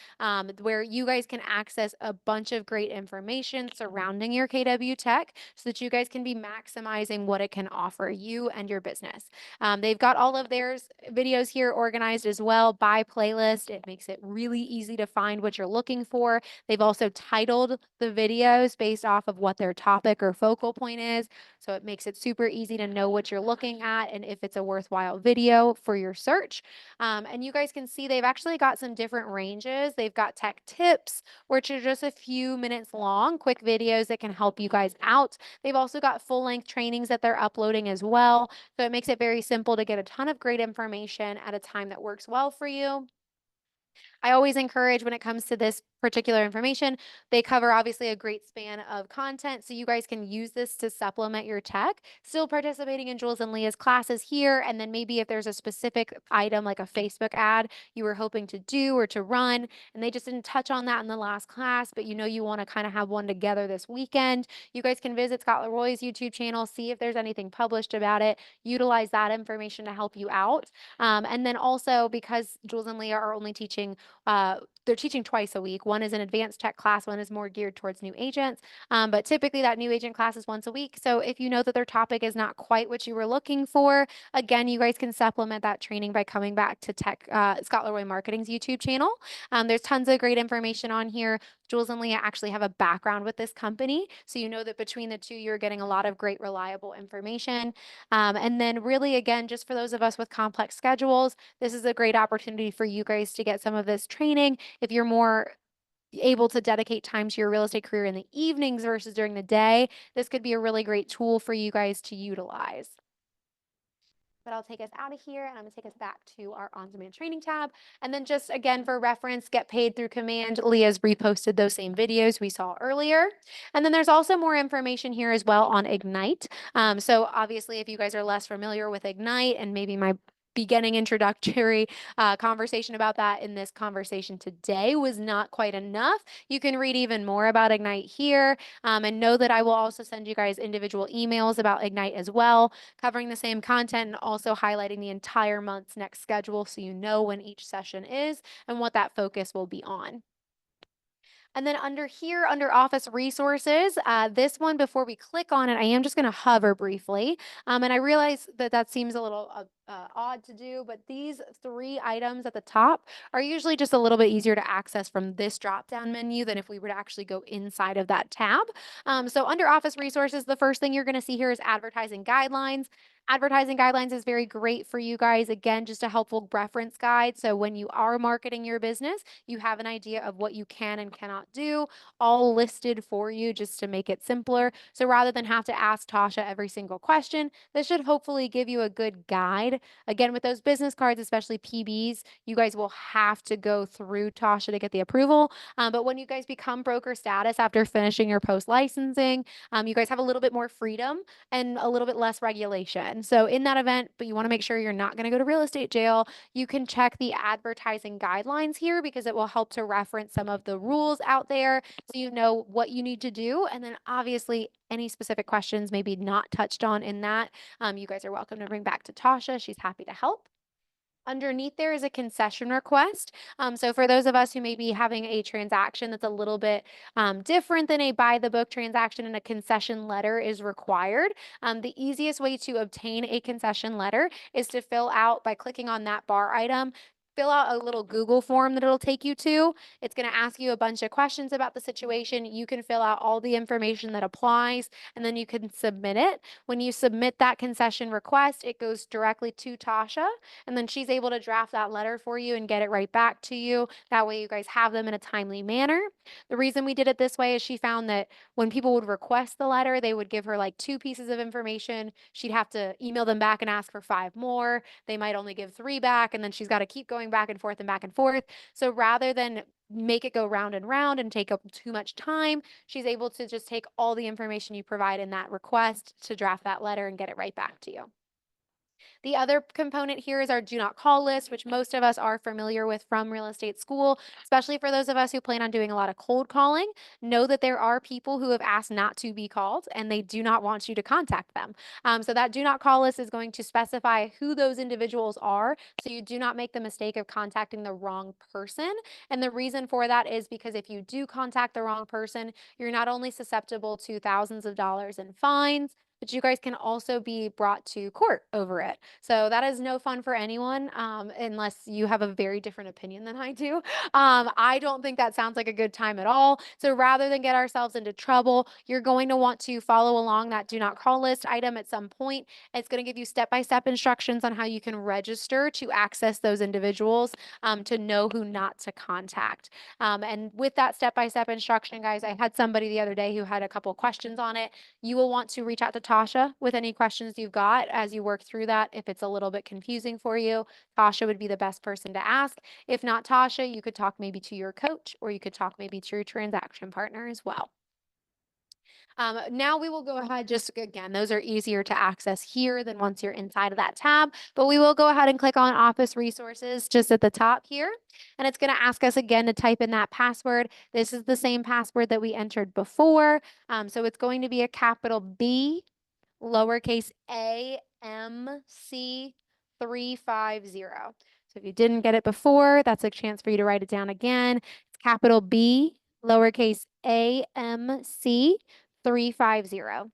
where you guys can access a bunch of great information surrounding your KW Tech so that you guys can be maximizing what it can offer you and your business. They've got all of their videos here organized as well by playlist. It makes it really easy to find what you're looking for. They've also titled the videos based off of what their topic or focal point is. So it makes it super easy to know what you're looking at and if it's a worthwhile video for your search. And you guys can see they've actually got some different ranges. They've got tech tips, which are just a few minutes long, quick videos that can help you guys out. They've also got full-length trainings that they're uploading as well. So it makes it very simple to get a ton of great information at a time that works well for you. I always encourage when it comes to this particular information, they cover obviously a great span of content. So you guys can use this to supplement your tech, still participating in Jules and Leah's classes here. And then maybe if there's a specific item like a Facebook ad you were hoping to do or to run, and they just didn't touch on that in the last class, but you know you want to kind of have one together this weekend, you guys can visit Scott Leroy's YouTube channel, see if there's anything published about it, utilize that information to help you out. And then also because Jules and Leah are only teaching they're teaching twice a week. One is an advanced tech class, one is more geared towards new agents. But typically that new agent class is once a week. So if you know that their topic is not quite what you were looking for, again, you guys can supplement that training by coming back to Scott Leroy Marketing's YouTube channel. There's tons of great information on here. Jules and Leah actually have a background with this company. So you know that between the two, you're getting a lot of great, reliable information. And then really, again, just for those of us with complex schedules, this is a great opportunity for you guys to get some of this training. If you're more able to dedicate time to your real estate career in the evenings versus during the day, this could be a really great tool for you guys to utilize. But I'll take us out of here and I'm gonna take us back to our on-demand training tab. And then just again, for reference, get paid through Command. Leah's reposted those same videos we saw earlier. And then there's also more information here as well on Ignite. So obviously if you guys are less familiar with Ignite and maybe my beginning introductory conversation about that in this conversation today was not quite enough. You can read even more about Ignite here, and know that I will also send you guys individual emails about Ignite as well, covering the same content and also highlighting the entire month's next schedule so you know when each session is and what that focus will be on. And then under here, under Office Resources, this one, before we click on it, I am just going to hover briefly. And I realize that that seems a little odd to do, but these 3 items at the top are usually just a little bit easier to access from this drop-down menu than if we were to actually go inside of that tab. So under Office Resources, the first thing you're going to see here is Advertising Guidelines. Advertising guidelines is very great for you guys. Again, just a helpful reference guide. So when you are marketing your business, you have an idea of what you can and cannot do, all listed for you just to make it simpler. So rather than have to ask Tasha every single question, this should hopefully give you a good guide. Again, with those business cards, especially PBs, you guys will have to go through Tasha to get the approval. But when you guys become broker status after finishing your post licensing, you guys have a little bit more freedom and a little bit less regulation. So in that event, but you want to make sure you're not going to go to real estate jail, you can check the advertising guidelines here because it will help to reference some of the rules out there so you know what you need to do. And then obviously any specific questions maybe not touched on in that, you guys are welcome to bring back to Tasha. She's happy to help. Underneath there is a concession request. So for those of us who may be having a transaction that's a little bit different than a buy the book transaction and a concession letter is required, the easiest way to obtain a concession letter is to fill out by clicking on that bar item. Fill out a little Google form that it'll take you to. It's going to ask you a bunch of questions about the situation. You can fill out all the information that applies, and then you can submit it. When you submit that concession request, it goes directly to Tasha, and then she's able to draft that letter for you and get it right back to you. That way you guys have them in a timely manner. The reason we did it this way is she found that when people would request the letter, they would give her like 2 pieces of information. She'd have to email them back and ask for 5 more. They might only give 3 back, and then she's got to keep going back and forth and back and forth. So rather than make it go round and take up too much time, she's able to just take all the information you provide in that request to draft that letter and get it right back to you. The other component here is our do not call list, which most of us are familiar with from real estate school, especially for those of us who plan on doing a lot of cold calling. Know that there are people who have asked not to be called and they do not want you to contact them. So that do not call list is going to specify who those individuals are so you do not make the mistake of contacting the wrong person. And the reason for that is because if you do contact the wrong person, you're not only susceptible to thousands of dollars in fines, but you guys can also be brought to court over it. So that is no fun for anyone, unless you have a very different opinion than I do. I don't think that sounds like a good time at all. So rather than get ourselves into trouble, you're going to want to follow along that do not call list item at some point. It's going to give you step-by-step instructions on how you can register to access those individuals, to know who not to contact. And with that step-by-step instruction, guys, I had somebody the other day who had a couple questions on it. You will want to reach out to Tasha with any questions you've got as you work through that. If it's a little bit confusing for you, Tasha would be the best person to ask. If not Tasha, you could talk maybe to your coach or you could talk maybe to your transaction partner as well. Now we will go ahead, just again, those are easier to access here than once you're inside of that tab, but we will go ahead and click on Office Resources just at the top here. And it's going to ask us again to type in that password. This is the same password that we entered before. So it's going to be a capital B, lowercase a, M, C, 350. So if you didn't get it before, that's a chance for you to write it down again. It's capital B, lowercase a, M, C, 350.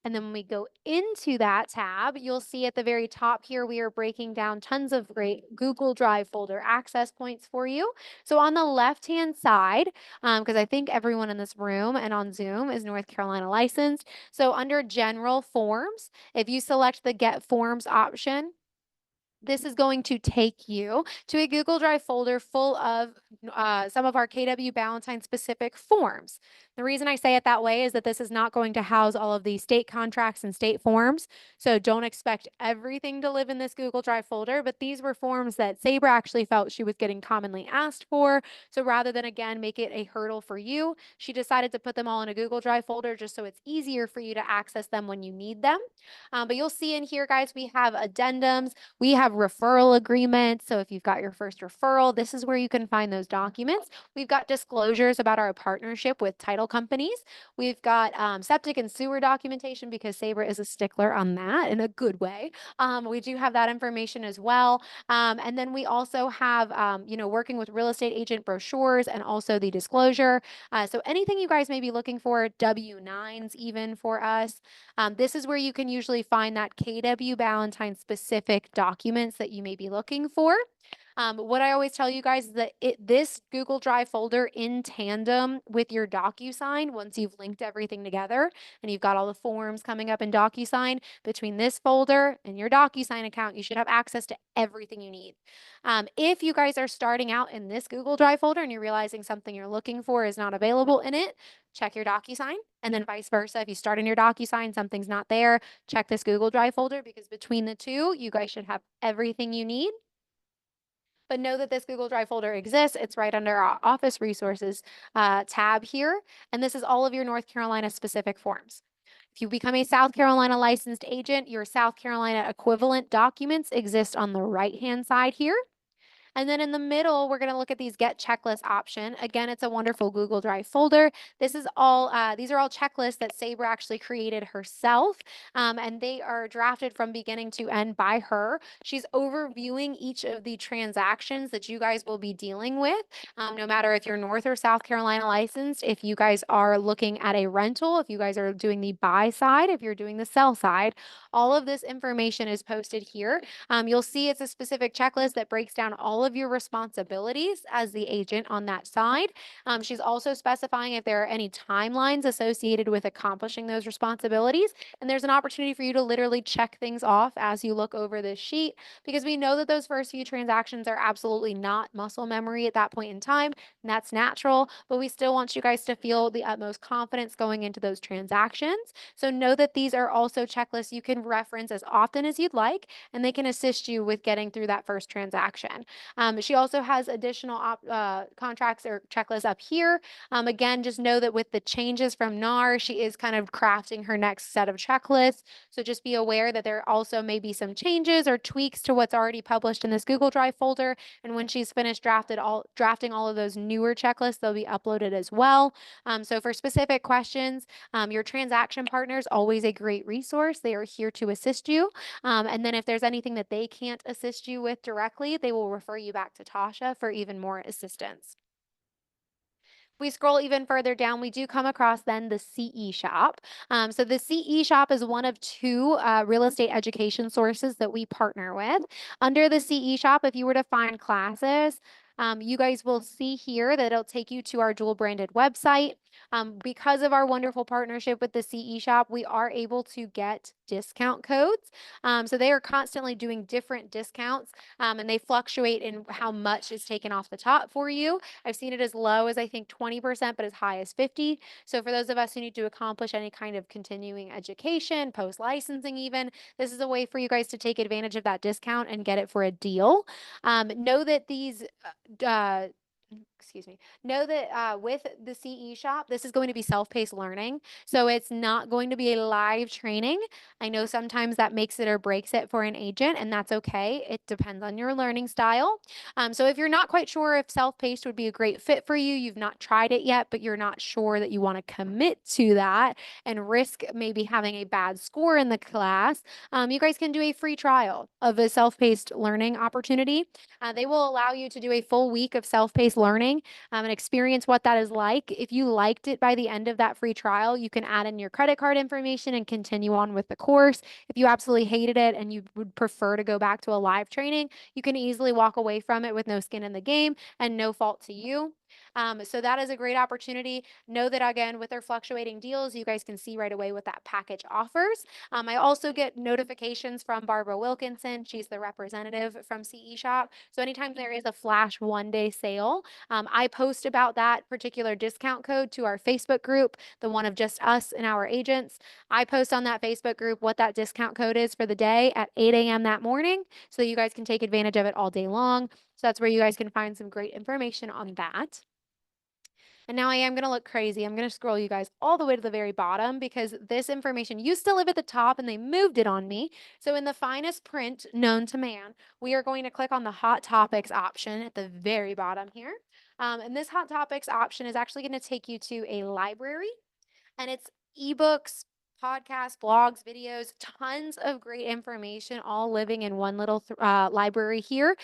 And then when we go into that tab, you'll see at the very top here, we are breaking down tons of great Google Drive folder access points for you. So on the left-hand side, because I think everyone in this room and on Zoom is North Carolina licensed. So under General Forms, if you select the Get Forms option, this is going to take you to a Google Drive folder full of some of our KW Ballantyne specific forms. The reason I say it that way is that this is not going to house all of the state contracts and state forms. So don't expect everything to live in this Google Drive folder, but these were forms that Sabre actually felt she was getting commonly asked for. So rather than again make it a hurdle for you, she decided to put them all in a Google Drive folder just so it's easier for you to access them when you need them. But you'll see in here, guys, we have addendums, we have referral agreements. So if you've got your first referral, this is where you can find those documents. We've got disclosures about our partnership with title companies. We've got septic and sewer documentation because Sabre is a stickler on that in a good way. We do have that information as well. And then we also have, working with real estate agent brochures and also the disclosure. So anything you guys may be looking for, W-9s even for us. This is where you can usually find that KW Ballantyne specific documents that you may be looking for. What I always tell you guys is that this Google Drive folder in tandem with your DocuSign, once you've linked everything together and you've got all the forms coming up in DocuSign, between this folder and your DocuSign account, you should have access to everything you need. If you guys are starting out in this Google Drive folder and you're realizing something you're looking for is not available in it, check your DocuSign, and then vice versa. If you start in your DocuSign, something's not there, check this Google Drive folder, because between the two, you guys should have everything you need. But know that this Google Drive folder exists. It's right under our Office Resources tab here. And this is all of your North Carolina specific forms. If you become a South Carolina licensed agent, your South Carolina equivalent documents exist on the right-hand side here. And then in the middle, we're going to look at these get checklist option. Again, it's a wonderful Google Drive folder. This is all, these are all checklists that Sabre actually created herself. And they are drafted from beginning to end by her. She's overviewing each of the transactions that you guys will be dealing with. No matter if you're North or South Carolina licensed, if you guys are looking at a rental, if you guys are doing the buy side, if you're doing the sell side, all of this information is posted here. You'll see it's a specific checklist that breaks down all of your responsibilities as the agent on that side. She's also specifying if there are any timelines associated with accomplishing those responsibilities. And there's an opportunity for you to literally check things off as you look over this sheet, because we know that those first few transactions are absolutely not muscle memory at that point in time, and that's natural, but we still want you guys to feel the utmost confidence going into those transactions. So know that these are also checklists you can reference as often as you'd like, and they can assist you with getting through that first transaction. She also has additional contracts or checklists up here. Again, just know that with the changes from NAR, she is kind of crafting her next set of checklists. So just be aware that there also may be some changes or tweaks to what's already published in this Google Drive folder. And when she's finished drafting all of those newer checklists, they'll be uploaded as well. So for specific questions, your transaction partner is always a great resource. They are here to assist you. And then if there's anything that they can't assist you with directly, they will refer you back to Tasha for even more assistance. We scroll even further down, we do come across then the CE shop. So the CE shop is one of two real estate education sources that we partner with. Under the CE shop, if you were to find classes, you guys will see here that it'll take you to our dual branded website. Because of our wonderful partnership with the CE shop, we are able to get discount codes. So they are constantly doing different discounts, and they fluctuate in how much is taken off the top for you. I've seen it as low as I think 20%, but as high as 50. So for those of us who need to accomplish any kind of continuing education, post licensing even, this is a way for you guys to take advantage of that discount and get it for a deal. Know that these excuse me, know that with the CE shop, this is going to be self-paced learning. So it's not going to be a live training. I know sometimes that makes it or breaks it for an agent, and that's okay. It depends on your learning style. So if you're not quite sure if self-paced would be a great fit for you, you've not tried it yet, but you're not sure that you want to commit to that and risk maybe having a bad score in the class, you guys can do a free trial of a self-paced learning opportunity. They will allow you to do a full week of self-paced learning and experience what that is like. If you liked it by the end of that free trial, you can add in your credit card information and continue on with the course. If you absolutely hated it and you would prefer to go back to a live training, you can easily walk away from it with no skin in the game and no fault to you. So that is a great opportunity. Know that again, with their fluctuating deals, you guys can see right away what that package offers. I also get notifications from Barbara Wilkinson. She's the representative from CE Shop. So anytime there is a flash 1 day sale, I post about that particular discount code to our Facebook group, the one of just us and our agents. I post on that Facebook group what that discount code is for the day at 8 a.m. that morning so that you guys can take advantage of it all day long. So that's where you guys can find some great information on that. And now I am going to look crazy. I'm going to scroll you guys all the way to the very bottom because this information used to live at the top and they moved it on me. So in the finest print known to man, we are going to click on the Hot Topics option at the very bottom here. And this Hot Topics option is actually going to take you to a library, and it's ebooks, podcasts, blogs, videos, tons of great information all living in one little library here.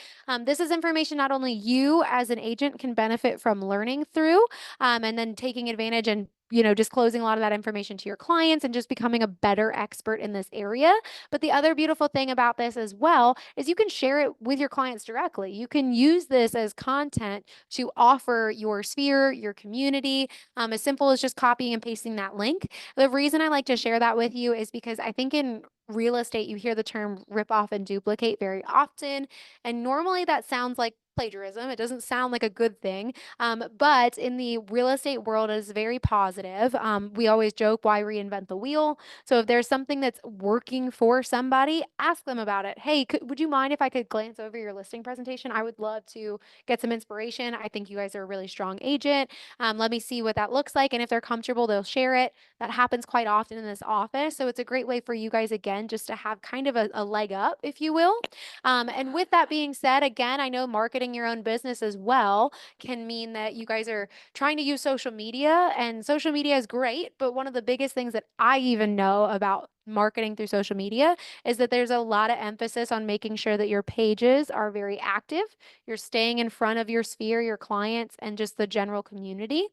This is information not only you as an agent can benefit from learning through, and then taking advantage and disclosing a lot of that information to your clients and just becoming a better expert in this area. But the other beautiful thing about this as well is you can share it with your clients directly. You can use this as content to offer your sphere, your community, as simple as just copying and pasting that link. The reason I like to share that with you is because I think in real estate, you hear the term rip off and duplicate very often. And normally that sounds like plagiarism. It doesn't sound like a good thing. But in the real estate world, it is very positive. We always joke, why reinvent the wheel? So if there's something that's working for somebody, ask them about it. Hey, would you mind if I could glance over your listing presentation? I would love to get some inspiration. I think you guys are a really strong agent. Let me see what that looks like. And if they're comfortable, they'll share it. That happens quite often in this office. So it's a great way for you guys, again, just to have kind of a leg up, if you will. And with that being said, again, I know marketing your own business as well can mean that you guys are trying to use social media, and social media is great. But one of the biggest things that I even know about marketing through social media is that there's a lot of emphasis on making sure that your pages are very active. You're staying in front of your sphere, your clients, and just the general community.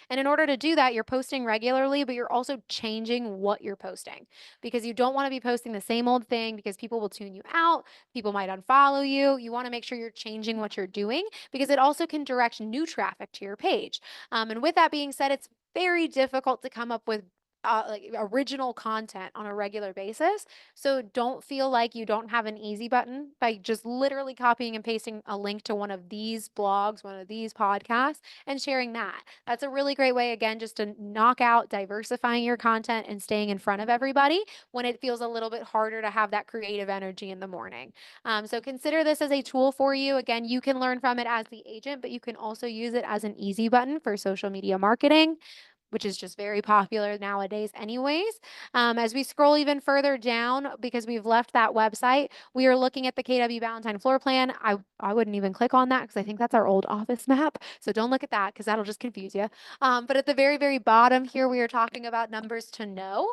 And in order to do that, you're posting regularly, but you're also changing what you're posting because you don't want to be posting the same old thing because people will tune you out. People might unfollow you. You want to make sure you're changing what you're doing because it also can direct new traffic to your page. And with that being said, it's very difficult to come up with like original content on a regular basis. So don't feel like you don't have an easy button by just literally copying and pasting a link to one of these blogs, one of these podcasts, and sharing that. That's a really great way, again, just to knock out diversifying your content and staying in front of everybody when it feels a little bit harder to have that creative energy in the morning. So consider this as a tool for you. Again, you can learn from it as the agent, but you can also use it as an easy button for social media marketing, which is just very popular nowadays anyways. As we scroll even further down, because we've left that website, we are looking at the KW Ballantyne floor plan. I wouldn't even click on that because I think that's our old office map. So don't look at that because that'll just confuse you. But at the very, very bottom here, we are talking about numbers to know.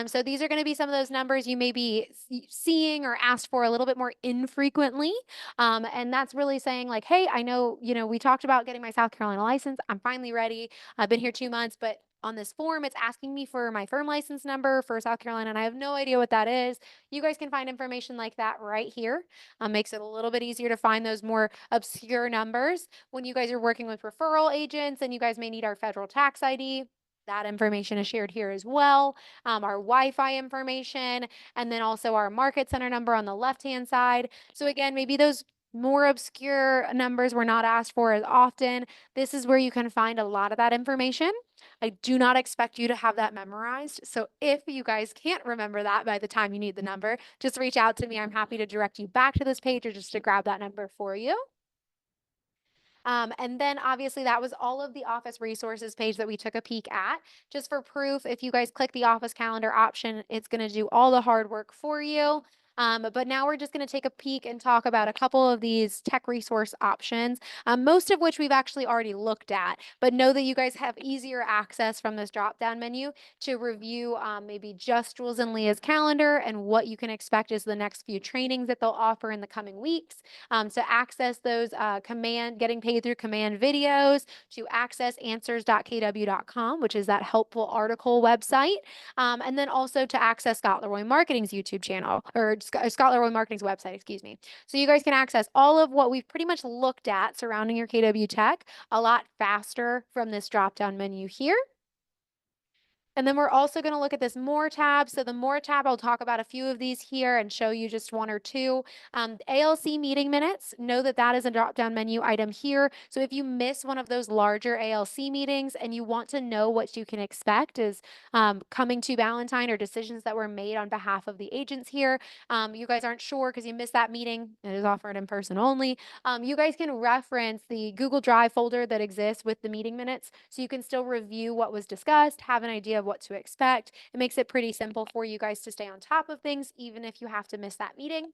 So these are going to be some of those numbers you may be seeing or asked for a little bit more infrequently. And that's really saying like, hey, I know, we talked about getting my South Carolina license. I'm finally ready. I've been here 2 months, but on this form, it's asking me for my firm license number for South Carolina, and I have no idea what that is. You guys can find information like that right here. Makes it a little bit easier to find those more obscure numbers. When you guys are working with referral agents and you guys may need our federal tax ID, that information is shared here as well. Our Wi-Fi information, and then also our market center number on the left-hand side. So again, maybe those more obscure numbers were not asked for as often. This is where you can find a lot of that information. I do not expect you to have that memorized. So if you guys can't remember that by the time you need the number, just reach out to me. I'm happy to direct you back to this page or just to grab that number for you. And then obviously that was all of the office resources page that we took a peek at. Just for proof, if you guys click the office calendar option, it's going to do all the hard work for you. But now we're just going to take a peek and talk about a couple of these tech resource options, most of which we've actually already looked at. But know that you guys have easier access from this drop-down menu to review maybe just Jules and Leah's calendar and what you can expect is the next few trainings that they'll offer in the coming weeks. To access those getting paid through command videos, to access answers.kw.com, which is that helpful article website, and then also to access Scott Leroy Marketing's YouTube channel, or Scotland Road Marketing's website, excuse me. So you guys can access all of what we've pretty much looked at surrounding your KW Tech a lot faster from this drop-down menu here. And then we're also going to look at this More tab. So the More tab, I'll talk about a few of these here and show you just one or two. ALC meeting minutes, know that that is a drop-down menu item here. So if you miss one of those larger ALC meetings and you want to know what you can expect is coming to Valentine or decisions that were made on behalf of the agents here, you guys aren't sure because you missed that meeting, it is offered in person only. You guys can reference the Google Drive folder that exists with the meeting minutes so you can still review what was discussed, have an idea of what to expect. It makes it pretty simple for you guys to stay on top of things, even if you have to miss that meeting.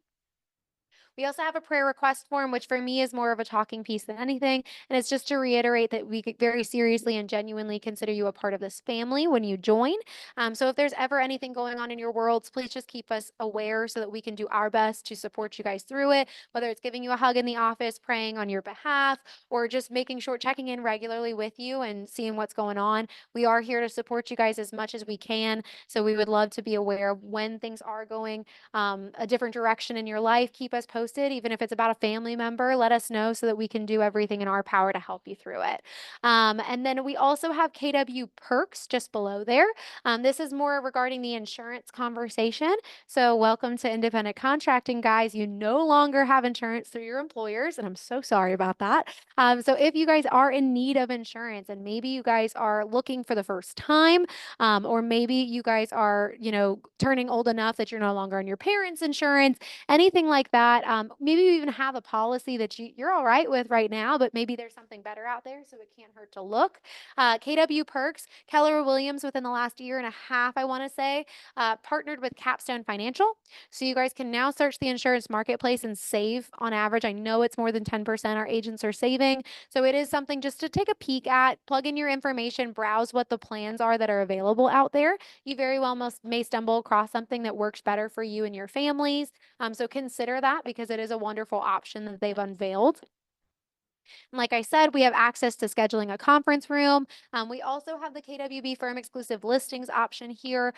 We also have a prayer request form, which for me is more of a talking piece than anything. And it's just to reiterate that we very seriously and genuinely consider you a part of this family when you join. So if there's ever anything going on in your worlds, please just keep us aware so that we can do our best to support you guys through it, whether it's giving you a hug in the office, praying on your behalf, or just making sure checking in regularly with you and seeing what's going on. We are here to support you guys as much as we can. So we would love to be aware of when things are going a different direction in your life. Keep us posted, even if it's about a family member. Let us know so that we can do everything in our power to help you through it. And then we also have KW Perks just below there. This is more regarding the insurance conversation. So welcome to independent contracting, guys. You no longer have insurance through your employers, and I'm so sorry about that. So if you guys are in need of insurance and maybe you guys are looking for the first time, or maybe you guys are, turning old enough that you're no longer on your parents' insurance, anything like that. Maybe you even have a policy that you're all right with right now, but maybe there's something better out there, so it can't hurt to look. KW Perks, Keller Williams within the last year and a half, I want to say, partnered with Capstone Financial. So you guys can now search the insurance marketplace and save on average. I know it's more than 10% our agents are saving. So it is something just to take a peek at, plug in your information, browse what the plans are that are available out there. You very well may stumble across something that works better for you and your families. So consider that because it is a wonderful option that they've unveiled. And like I said, we have access to scheduling a conference room. We also have the KWB firm exclusive listings option here.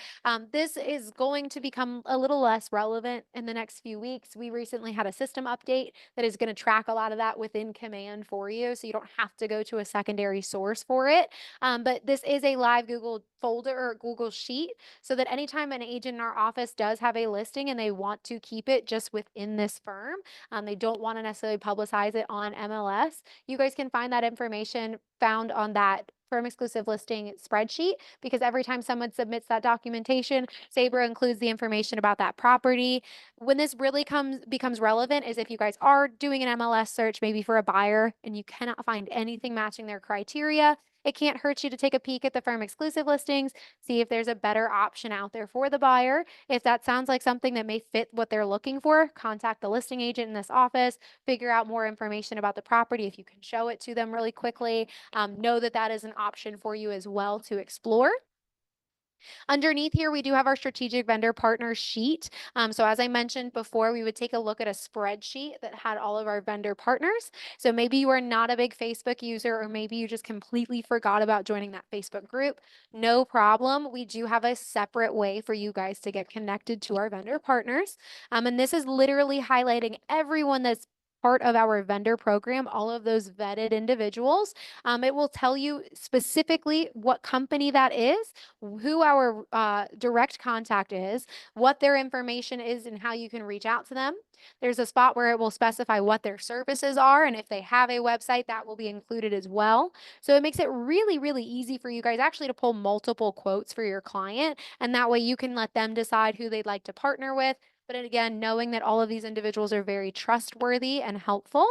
This is going to become a little less relevant in the next few weeks. We recently had a system update that is going to track a lot of that within command for you, so you don't have to go to a secondary source for it. But this is a live Google folder or Google sheet so that anytime an agent in our office does have a listing and they want to keep it just within this firm, they don't want to necessarily publicize it on MLS, you guys can find that information found on that firm exclusive listing spreadsheet because every time someone submits that documentation, Sabre includes the information about that property. When this really becomes relevant is if you guys are doing an MLS search, maybe for a buyer, and you cannot find anything matching their criteria. It can't hurt you to take a peek at the firm exclusive listings, see if there's a better option out there for the buyer. If that sounds like something that may fit what they're looking for, contact the listing agent in this office, figure out more information about the property if you can show it to them really quickly. Know that that is an option for you as well to explore. Underneath here, we do have our strategic vendor partner sheet. So as I mentioned before, we would take a look at a spreadsheet that had all of our vendor partners. So maybe you are not a big Facebook user, or maybe you just completely forgot about joining that Facebook group. No problem. We do have a separate way for you guys to get connected to our vendor partners. And this is literally highlighting everyone that's part of our vendor program, all of those vetted individuals. It will tell you specifically what company that is, who our direct contact is, what their information is, and how you can reach out to them. There's a spot where it will specify what their services are, and if they have a website, that will be included as well. So it makes it really, really easy for you guys actually to pull multiple quotes for your client, and that way you can let them decide who they'd like to partner with. But again, knowing that all of these individuals are very trustworthy and helpful.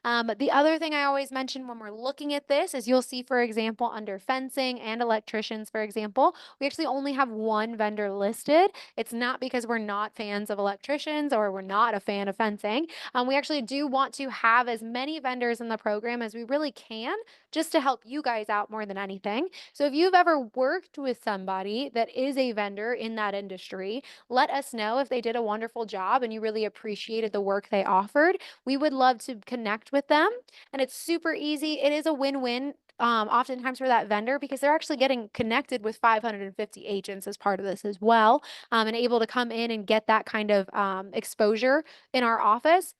The other thing I always mention when we're looking at this is you'll see, for example, under fencing and electricians, for example, we actually only have one vendor listed. It's not because we're not fans of electricians or we're not a fan of fencing. We actually do want to have as many vendors in the program as we really can just to help you guys out more than anything. So if you've ever worked with somebody that is a vendor in that industry, let us know if they did a wonderful job and you really appreciated the work they offered. We would love to connect with them, and it's super easy. It is a win-win oftentimes for that vendor because they're actually getting connected with 550 agents as part of this as well, and able to come in and get that kind of exposure in our office.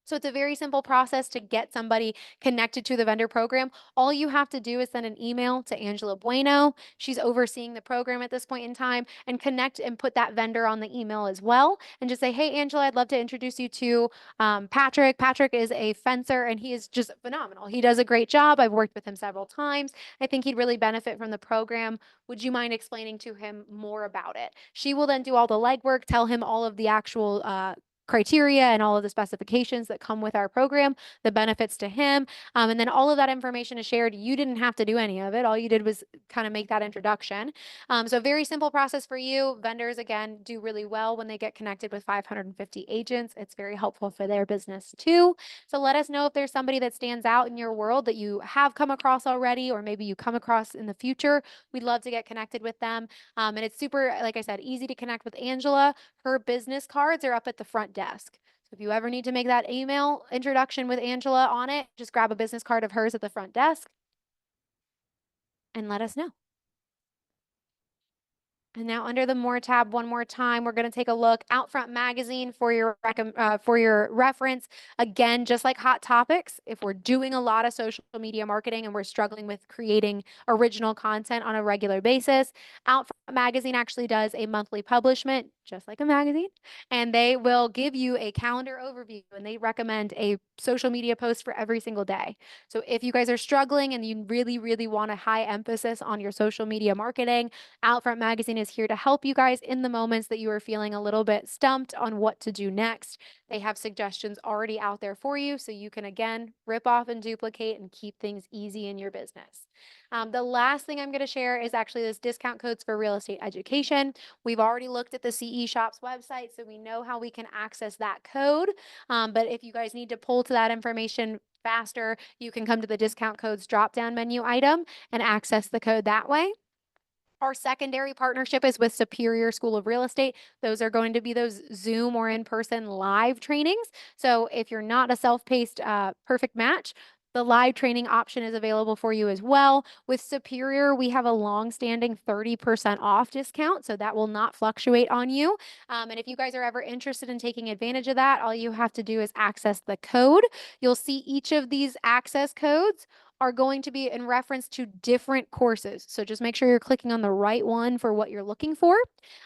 So it's a very simple process to get somebody connected to the vendor program. All you have to do is send an email to Angela Bueno. She's overseeing the program at this point in time, and connect and put that vendor on the email as well. And just say, hey, Angela, I'd love to introduce you to Patrick. Patrick is a fencer and he is just phenomenal. He does a great job. I've worked with him several times. I think he'd really benefit from the program. Would you mind explaining to him more about it? She will then do all the legwork, tell him all of the actual criteria and all of the specifications that come with our program, the benefits to him. And then all of that information is shared. You didn't have to do any of it. All you did was kind of make that introduction. So very simple process for you. Vendors, again, do really well when they get connected with 550 agents. It's very helpful for their business too. So let us know if there's somebody that stands out in your world that you have come across already, or maybe you come across in the future. We'd love to get connected with them. And it's super, like I said, easy to connect with Angela. Her business cards are up at the front desk. So if you ever need to make that email introduction with Angela on it, just grab a business card of hers at the front desk and let us know. And now under the More tab, one more time, we're going to take a look. Outfront Magazine for your reference. Again, just like Hot Topics, if we're doing a lot of social media marketing and we're struggling with creating original content on a regular basis, Outfront Magazine actually does a monthly publishment, just like a magazine, and they will give you a calendar overview and they recommend a social media post for every single day. So if you guys are struggling and you really, really want a high emphasis on your social media marketing, Outfront Magazine is here to help you guys in the moments that you are feeling a little bit stumped on what to do next. They have suggestions already out there for you, so you can, again, rip off and duplicate and keep things easy in your business. The last thing I'm going to share is actually this discount codes for real estate education. We've already looked at the CE Shop's website, so we know how we can access that code. But if you guys need to pull to that information faster, you can come to the discount codes drop-down menu item and access the code that way. Our secondary partnership is with Superior School of Real Estate. Those are going to be those Zoom or in-person live trainings. So if you're not a self-paced perfect match, the live training option is available for you as well. With Superior, we have a long-standing 30% off discount, so that will not fluctuate on you. And if you guys are ever interested in taking advantage of that, all you have to do is access the code. You'll see each of these access codes are going to be in reference to different courses. So just make sure you're clicking on the right one for what you're looking for.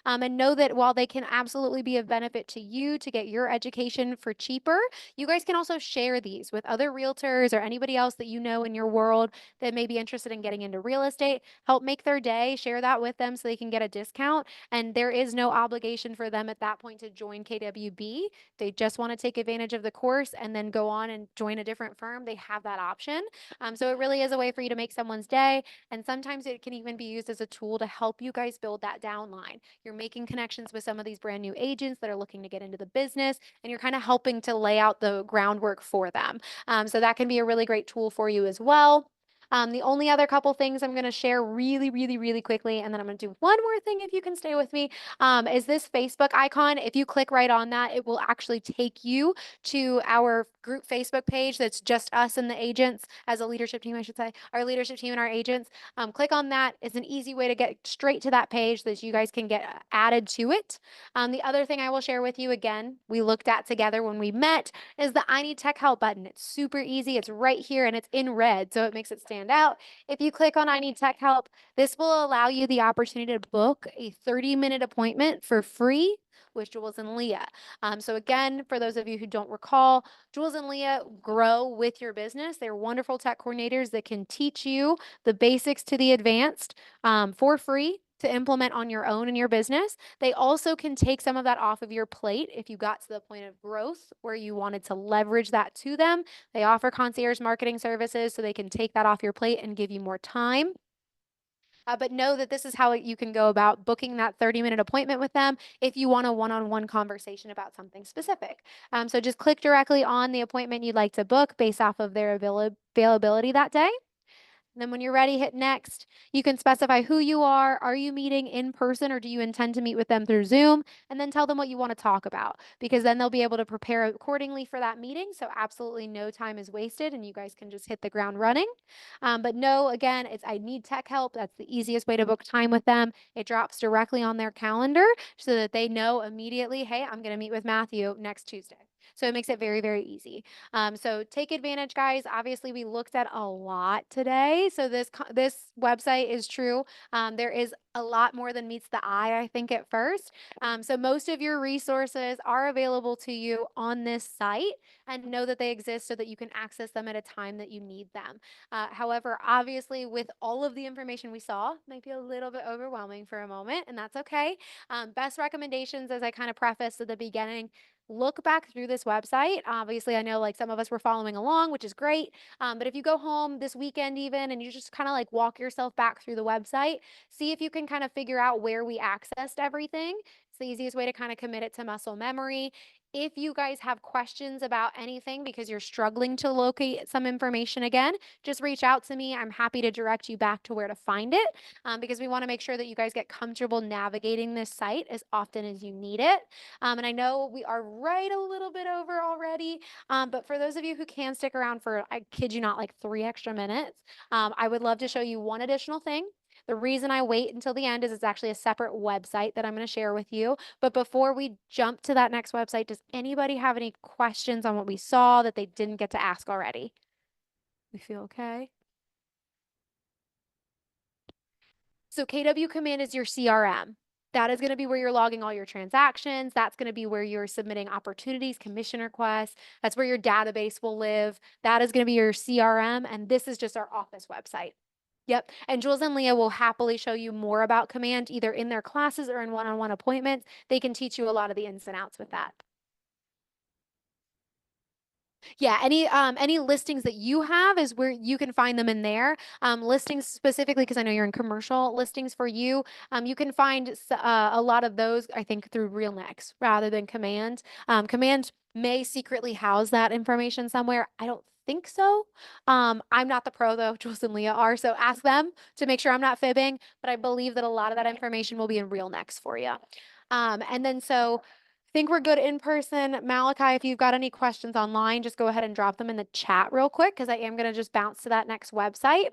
And know that while they can absolutely be of benefit to you to get your education for cheaper, you guys can also share these with other realtors or anybody else that you know in your world that may be interested in getting into real estate. Help make their day, share that with them so they can get a discount. And there is no obligation for them at that point to join KWB. They just want to take advantage of the course and then go on and join a different firm. They have that option. So it really is a way for you to make someone's day. And sometimes it can even be used as a tool to help you guys build that downline. You're making connections with some of these brand new agents that are looking to get into the business, and you're kind of helping to lay out the groundwork for them. So that can be a really great tool for you as well. The only other couple things I'm going to share really, really, really quickly, and then I'm going to do one more thing if you can stay with me, is this Facebook icon. If you click right on that, it will actually take you to our group Facebook page that's just us and the agents as a leadership team, I should say, our leadership team and our agents. Click on that. It's an easy way to get straight to that page so that you guys can get added to it. The other thing I will share with you, again, we looked at together when we met, is the I Need Tech Help button. It's super easy. It's right here and it's in red, so it makes it stand out. If you click on I Need Tech Help, this will allow you the opportunity to book a 30-minute appointment for free with Jules and Leah. So again, for those of you who don't recall, Jules and Leah grow with your business. They're wonderful tech coordinators that can teach you the basics to the advanced for free to implement on your own in your business. They also can take some of that off of your plate if you got to the point of growth where you wanted to leverage that to them. They offer concierge marketing services so they can take that off your plate and give you more time. But know that this is how you can go about booking that 30-minute appointment with them if you want a one-on-one conversation about something specific. So just click directly on the appointment you'd like to book based off of their availability that day. And then when you're ready, hit next. You can specify who you are. Are you meeting in person or do you intend to meet with them through Zoom? And then tell them what you want to talk about because then they'll be able to prepare accordingly for that meeting. So absolutely no time is wasted and you guys can just hit the ground running. But no, again, it's I need tech help. That's the easiest way to book time with them. It drops directly on their calendar so that they know immediately, hey, I'm going to meet with Matthew next Tuesday. So it makes it very, very easy. So take advantage, guys. Obviously, we looked at a lot today. So this website is true. There is a lot more than meets the eye, I think, at first. So most of your resources are available to you on this site and know that they exist so that you can access them at a time that you need them. However, obviously, with all of the information we saw, might be a little bit overwhelming for a moment, and that's okay. Best recommendations, as I kind of prefaced at the beginning, look back through this website. Obviously, I know like some of us were following along, which is great. But if you go home this weekend, even, and you just kind of like walk yourself back through the website, see if you can kind of figure out where we accessed everything. It's the easiest way to kind of commit it to muscle memory. If you guys have questions about anything because you're struggling to locate some information again, just reach out to me. I'm happy to direct you back to where to find it because we want to make sure that you guys get comfortable navigating this site as often as you need it. And I know we are right a little bit over already, but for those of you who can stick around for, I kid you not, like 3 extra minutes, I would love to show you one additional thing. The reason I wait until the end is it's actually a separate website that I'm going to share with you. But before we jump to that next website, does anybody have any questions on what we saw that they didn't get to ask already? We feel okay? So KW Command is your CRM. That is going to be where you're logging all your transactions. That's going to be where you're submitting opportunities, commission requests. That's where your database will live. That is going to be your CRM. And this is just our office website. Yep. And Jules and Leah will happily show you more about Command either in their classes or in one-on-one appointments. They can teach you a lot of the ins and outs with that. Yeah, any listings that you have is where you can find them in there. Listings specifically, because I know you're in commercial listings for you, you can find a lot of those, I think, through RealNext rather than Command. Command may secretly house that information somewhere. I don't think so. I'm not the pro though, Jules and Leah are, so ask them to make sure I'm not fibbing, but I believe that a lot of that information will be in RealNext for you. And then so think we're good in person. Malachi, if you've got any questions online, just go ahead and drop them in the chat real quick because I am going to just bounce to that next website.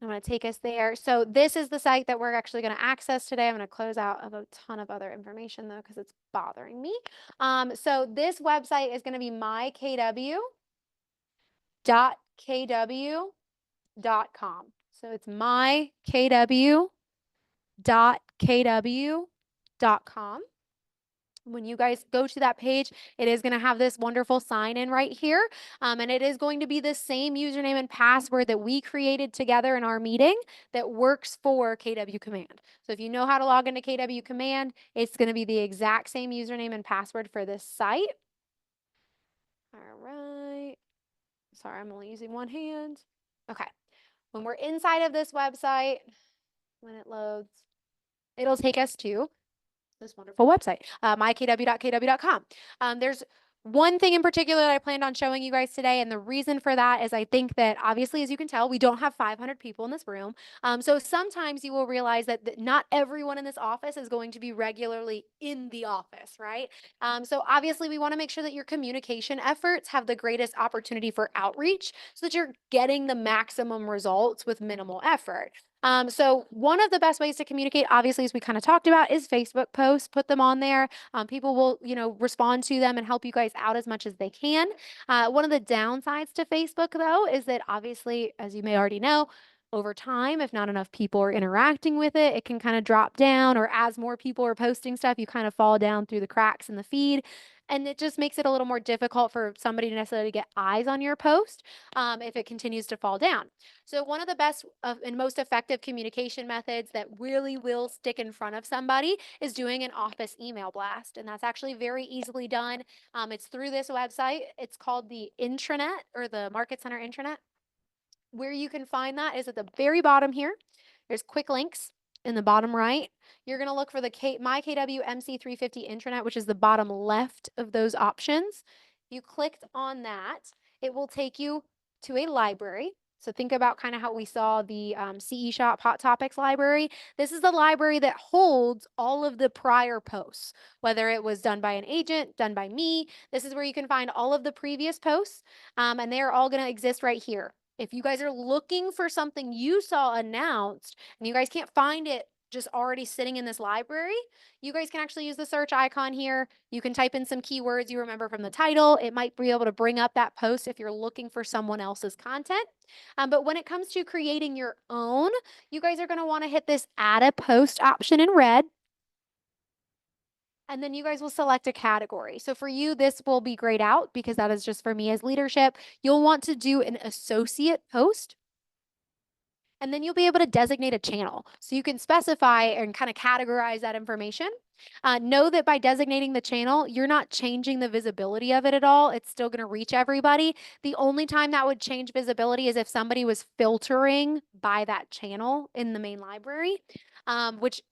I'm going to take us there. So this is the site that we're actually going to access today. I'm going to close out of a ton of other information though because it's bothering me. So this website is going to be mykw.kw.com. So it's mykw.kw.com. When you guys go to that page, it is going to have this wonderful sign in right here. And it is going to be the same username and password that we created together in our meeting that works for KW Command. So if you know how to log into KW Command, it's going to be the exact same username and password for this site. All right. Sorry, I'm only using one hand. Okay. When we're inside of this website, when it loads, it'll take us to this wonderful website, mykw.kw.com. There's one thing in particular that I planned on showing you guys today, and the reason for that is I think that obviously, as you can tell, we don't have 500 people in this room. So sometimes you will realize that not everyone in this office is going to be regularly in the office, right? So obviously, we want to make sure that your communication efforts have the greatest opportunity for outreach so that you're getting the maximum results with minimal effort. So one of the best ways to communicate, obviously, as we kind of talked about, is Facebook posts. Put them on there. People will, respond to them and help you guys out as much as they can. One of the downsides to Facebook, though, is that obviously, as you may already know, over time, if not enough people are interacting with it, it can kind of drop down, or as more people are posting stuff, you kind of fall down through the cracks in the feed. And it just makes it a little more difficult for somebody to necessarily get eyes on your post if it continues to fall down. So one of the best and most effective communication methods that really will stick in front of somebody is doing an office email blast. And that's actually very easily done. It's through this website. It's called the intranet, or the Market Center intranet. Where you can find that is at the very bottom here. There's quick links in the bottom right. You're going to look for the My KW MC350 intranet, which is the bottom left of those options. If you clicked on that, it will take you to a library. So think about kind of how we saw the CE Shop Hot Topics library. This is the library that holds all of the prior posts, whether it was done by an agent, done by me. This is where you can find all of the previous posts, and they are all going to exist right here. If you guys are looking for something you saw announced and you guys can't find it just already sitting in this library, you guys can actually use the search icon here. You can type in some keywords you remember from the title. It might be able to bring up that post if you're looking for someone else's content. But when it comes to creating your own, you guys are going to want to hit this add a post option in red. And then you guys will select a category. So for you, this will be grayed out because that is just for me as leadership. You'll want to do an associate post. And then you'll be able to designate a channel. So you can specify and kind of categorize that information. Know that by designating the channel, you're not changing the visibility of it at all. It's still going to reach everybody. The only time that would change visibility is if somebody was filtering by that channel in the main library, which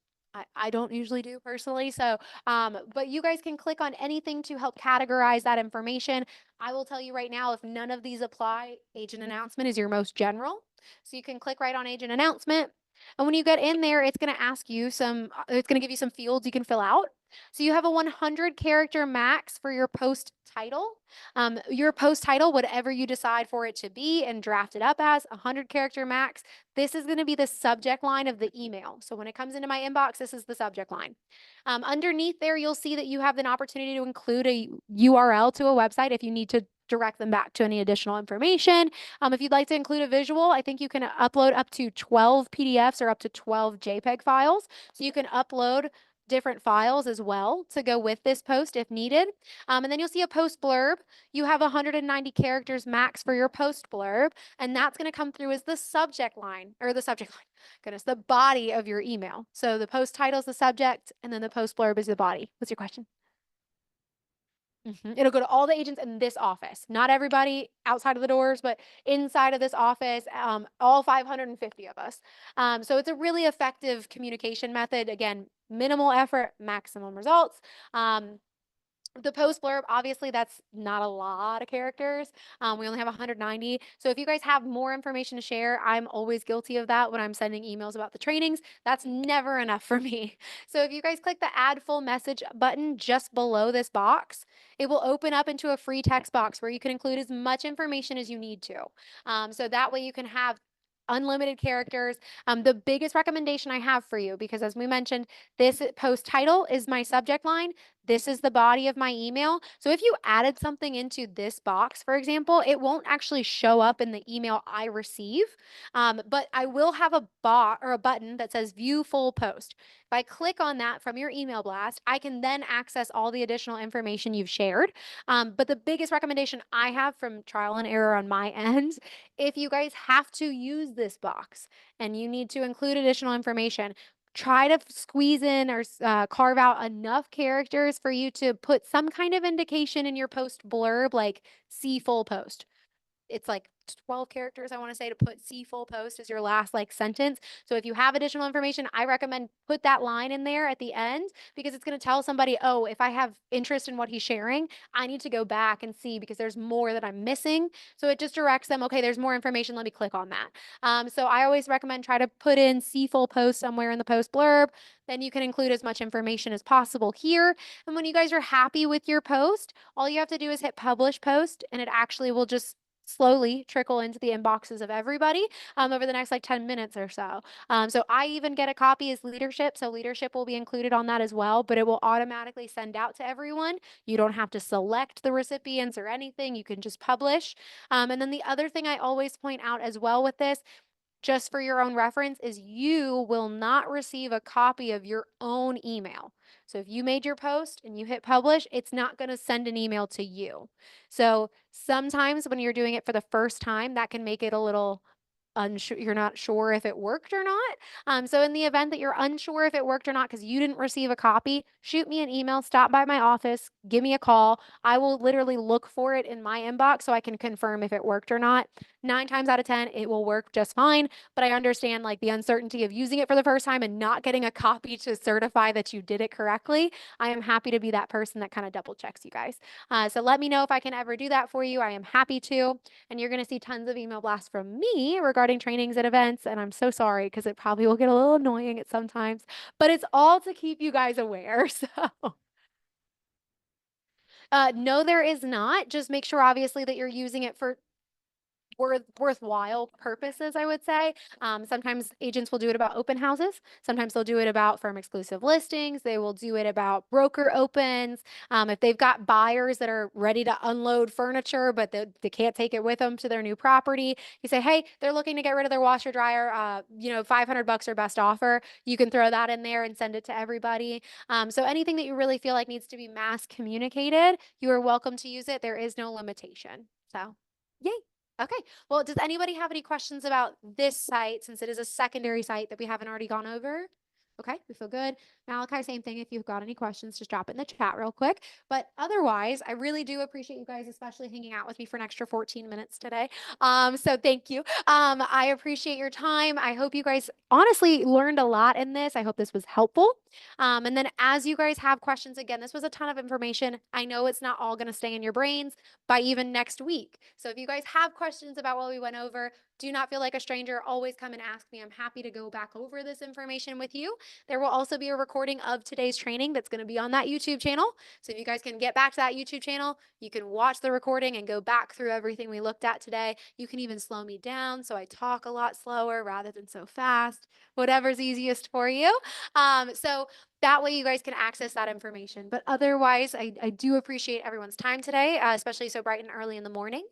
I don't usually do personally. So, but you guys can click on anything to help categorize that information. I will tell you right now, if none of these apply, agent announcement is your most general. So you can click right on agent announcement. And when you get in there, it's going to ask you it's going to give you some fields you can fill out. So you have a 100 character max for your post title. Your post title, whatever you decide for it to be and draft it up as 100 character max. This is going to be the subject line of the email. So when it comes into my inbox, this is the subject line. Underneath there, you'll see that you have an opportunity to include a URL to a website if you need to direct them back to any additional information. If you'd like to include a visual, I think you can upload up to 12 PDFs or up to 12 JPEG files. So you can upload different files as well to go with this post if needed. And then you'll see a post blurb. You have 190 characters max for your post blurb, and that's going to come through as the subject line, or the subject line, goodness, the body of your email. So the post title is the subject, and then the post blurb is the body. What's your question? It'll go to all the agents in this office, not everybody outside of the doors, but inside of this office, all 550 of us. So it's a really effective communication method. Again, minimal effort, maximum results. The post blurb, obviously, that's not a lot of characters. We only have 190. So if you guys have more information to share, I'm always guilty of that when I'm sending emails about the trainings. That's never enough for me. So if you guys click the add full message button just below this box, it will open up into a free text box where you can include as much information as you need to. So that way you can have unlimited characters. The biggest recommendation I have for you, because as we mentioned, this post title is my subject line. This is the body of my email. So if you added something into this box, for example, it won't actually show up in the email I receive, but I will have a button that says view full post. If I click on that from your email blast, I can then access all the additional information you've shared. But the biggest recommendation I have from trial and error on my end, if you guys have to use this box and you need to include additional information, try to squeeze in or carve out enough characters for you to put some kind of indication in your post blurb, like see full post. It's like 12 characters, I want to say, to put see full post as your last like sentence. So if you have additional information, I recommend put that line in there at the end, because it's going to tell somebody, oh, if I have interest in what he's sharing, I need to go back and see because there's more that I'm missing. So it just directs them, okay, there's more information. Let me click on that. So I always recommend try to put in see full post somewhere in the post blurb. Then you can include as much information as possible here. And when you guys are happy with your post, all you have to do is hit publish post, and it actually will just slowly trickle into the inboxes of everybody over the next like 10 minutes or so. So I even get a copy as leadership. So leadership will be included on that as well, but it will automatically send out to everyone. You don't have to select the recipients or anything. You can just publish. And then the other thing I always point out as well with this, just for your own reference, is you will not receive a copy of your own email. So if you made your post and you hit publish, it's not going to send an email to you. So sometimes when you're doing it for the first time, that can make it a little unsure. You're not sure if it worked or not. So in the event that you're unsure if it worked or not because you didn't receive a copy, shoot me an email, stop by my office, give me a call. I will literally look for it in my inbox so I can confirm if it worked or not. 9 times out of 10, it will work just fine. But I understand like the uncertainty of using it for the first time and not getting a copy to certify that you did it correctly. I am happy to be that person that kind of double checks you guys. So let me know if I can ever do that for you. I am happy to. And you're going to see tons of email blasts from me regarding trainings and events. And I'm so sorry because it probably will get a little annoying at sometimes, but it's all to keep you guys aware. So. No, there is not. Just make sure, obviously, that you're using it for worthwhile purposes, I would say. Sometimes agents will do it about open houses. Sometimes they'll do it about firm exclusive listings. They will do it about broker opens. If they've got buyers that are ready to unload furniture, but they can't take it with them to their new property, you say, hey, they're looking to get rid of their washer dryer. 500 bucks or best offer. You can throw that in there and send it to everybody. So anything that you really feel like needs to be mass communicated, you are welcome to use it. There is no limitation. So, yay. Okay. Well, does anybody have any questions about this site since it is a secondary site that we haven't already gone over? Okay, we feel good. Malachi, same thing. If you've got any questions, just drop it in the chat real quick. But otherwise, I really do appreciate you guys, especially hanging out with me for an extra 14 minutes today. So thank you. I appreciate your time. I hope you guys honestly learned a lot in this. I hope this was helpful. And then as you guys have questions, again, this was a ton of information. I know it's not all going to stay in your brains by even next week. So if you guys have questions about what we went over, do not feel like a stranger. Always come and ask me. I'm happy to go back over this information with you. There will also be a recording of today's training that's going to be on that YouTube channel. So if you guys can get back to that YouTube channel, you can watch the recording and go back through everything we looked at today. You can even slow me down so I talk a lot slower rather than so fast, whatever's easiest for you. So that way you guys can access that information. But otherwise, I do appreciate everyone's time today, especially so bright and early in the morning.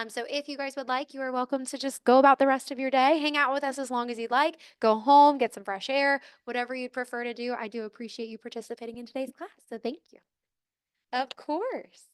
So if you guys would like, you are welcome to just go about the rest of your day, hang out with us as long as you'd like, go home, get some fresh air, whatever you'd prefer to do. I do appreciate you participating in today's class. So thank you. Of course.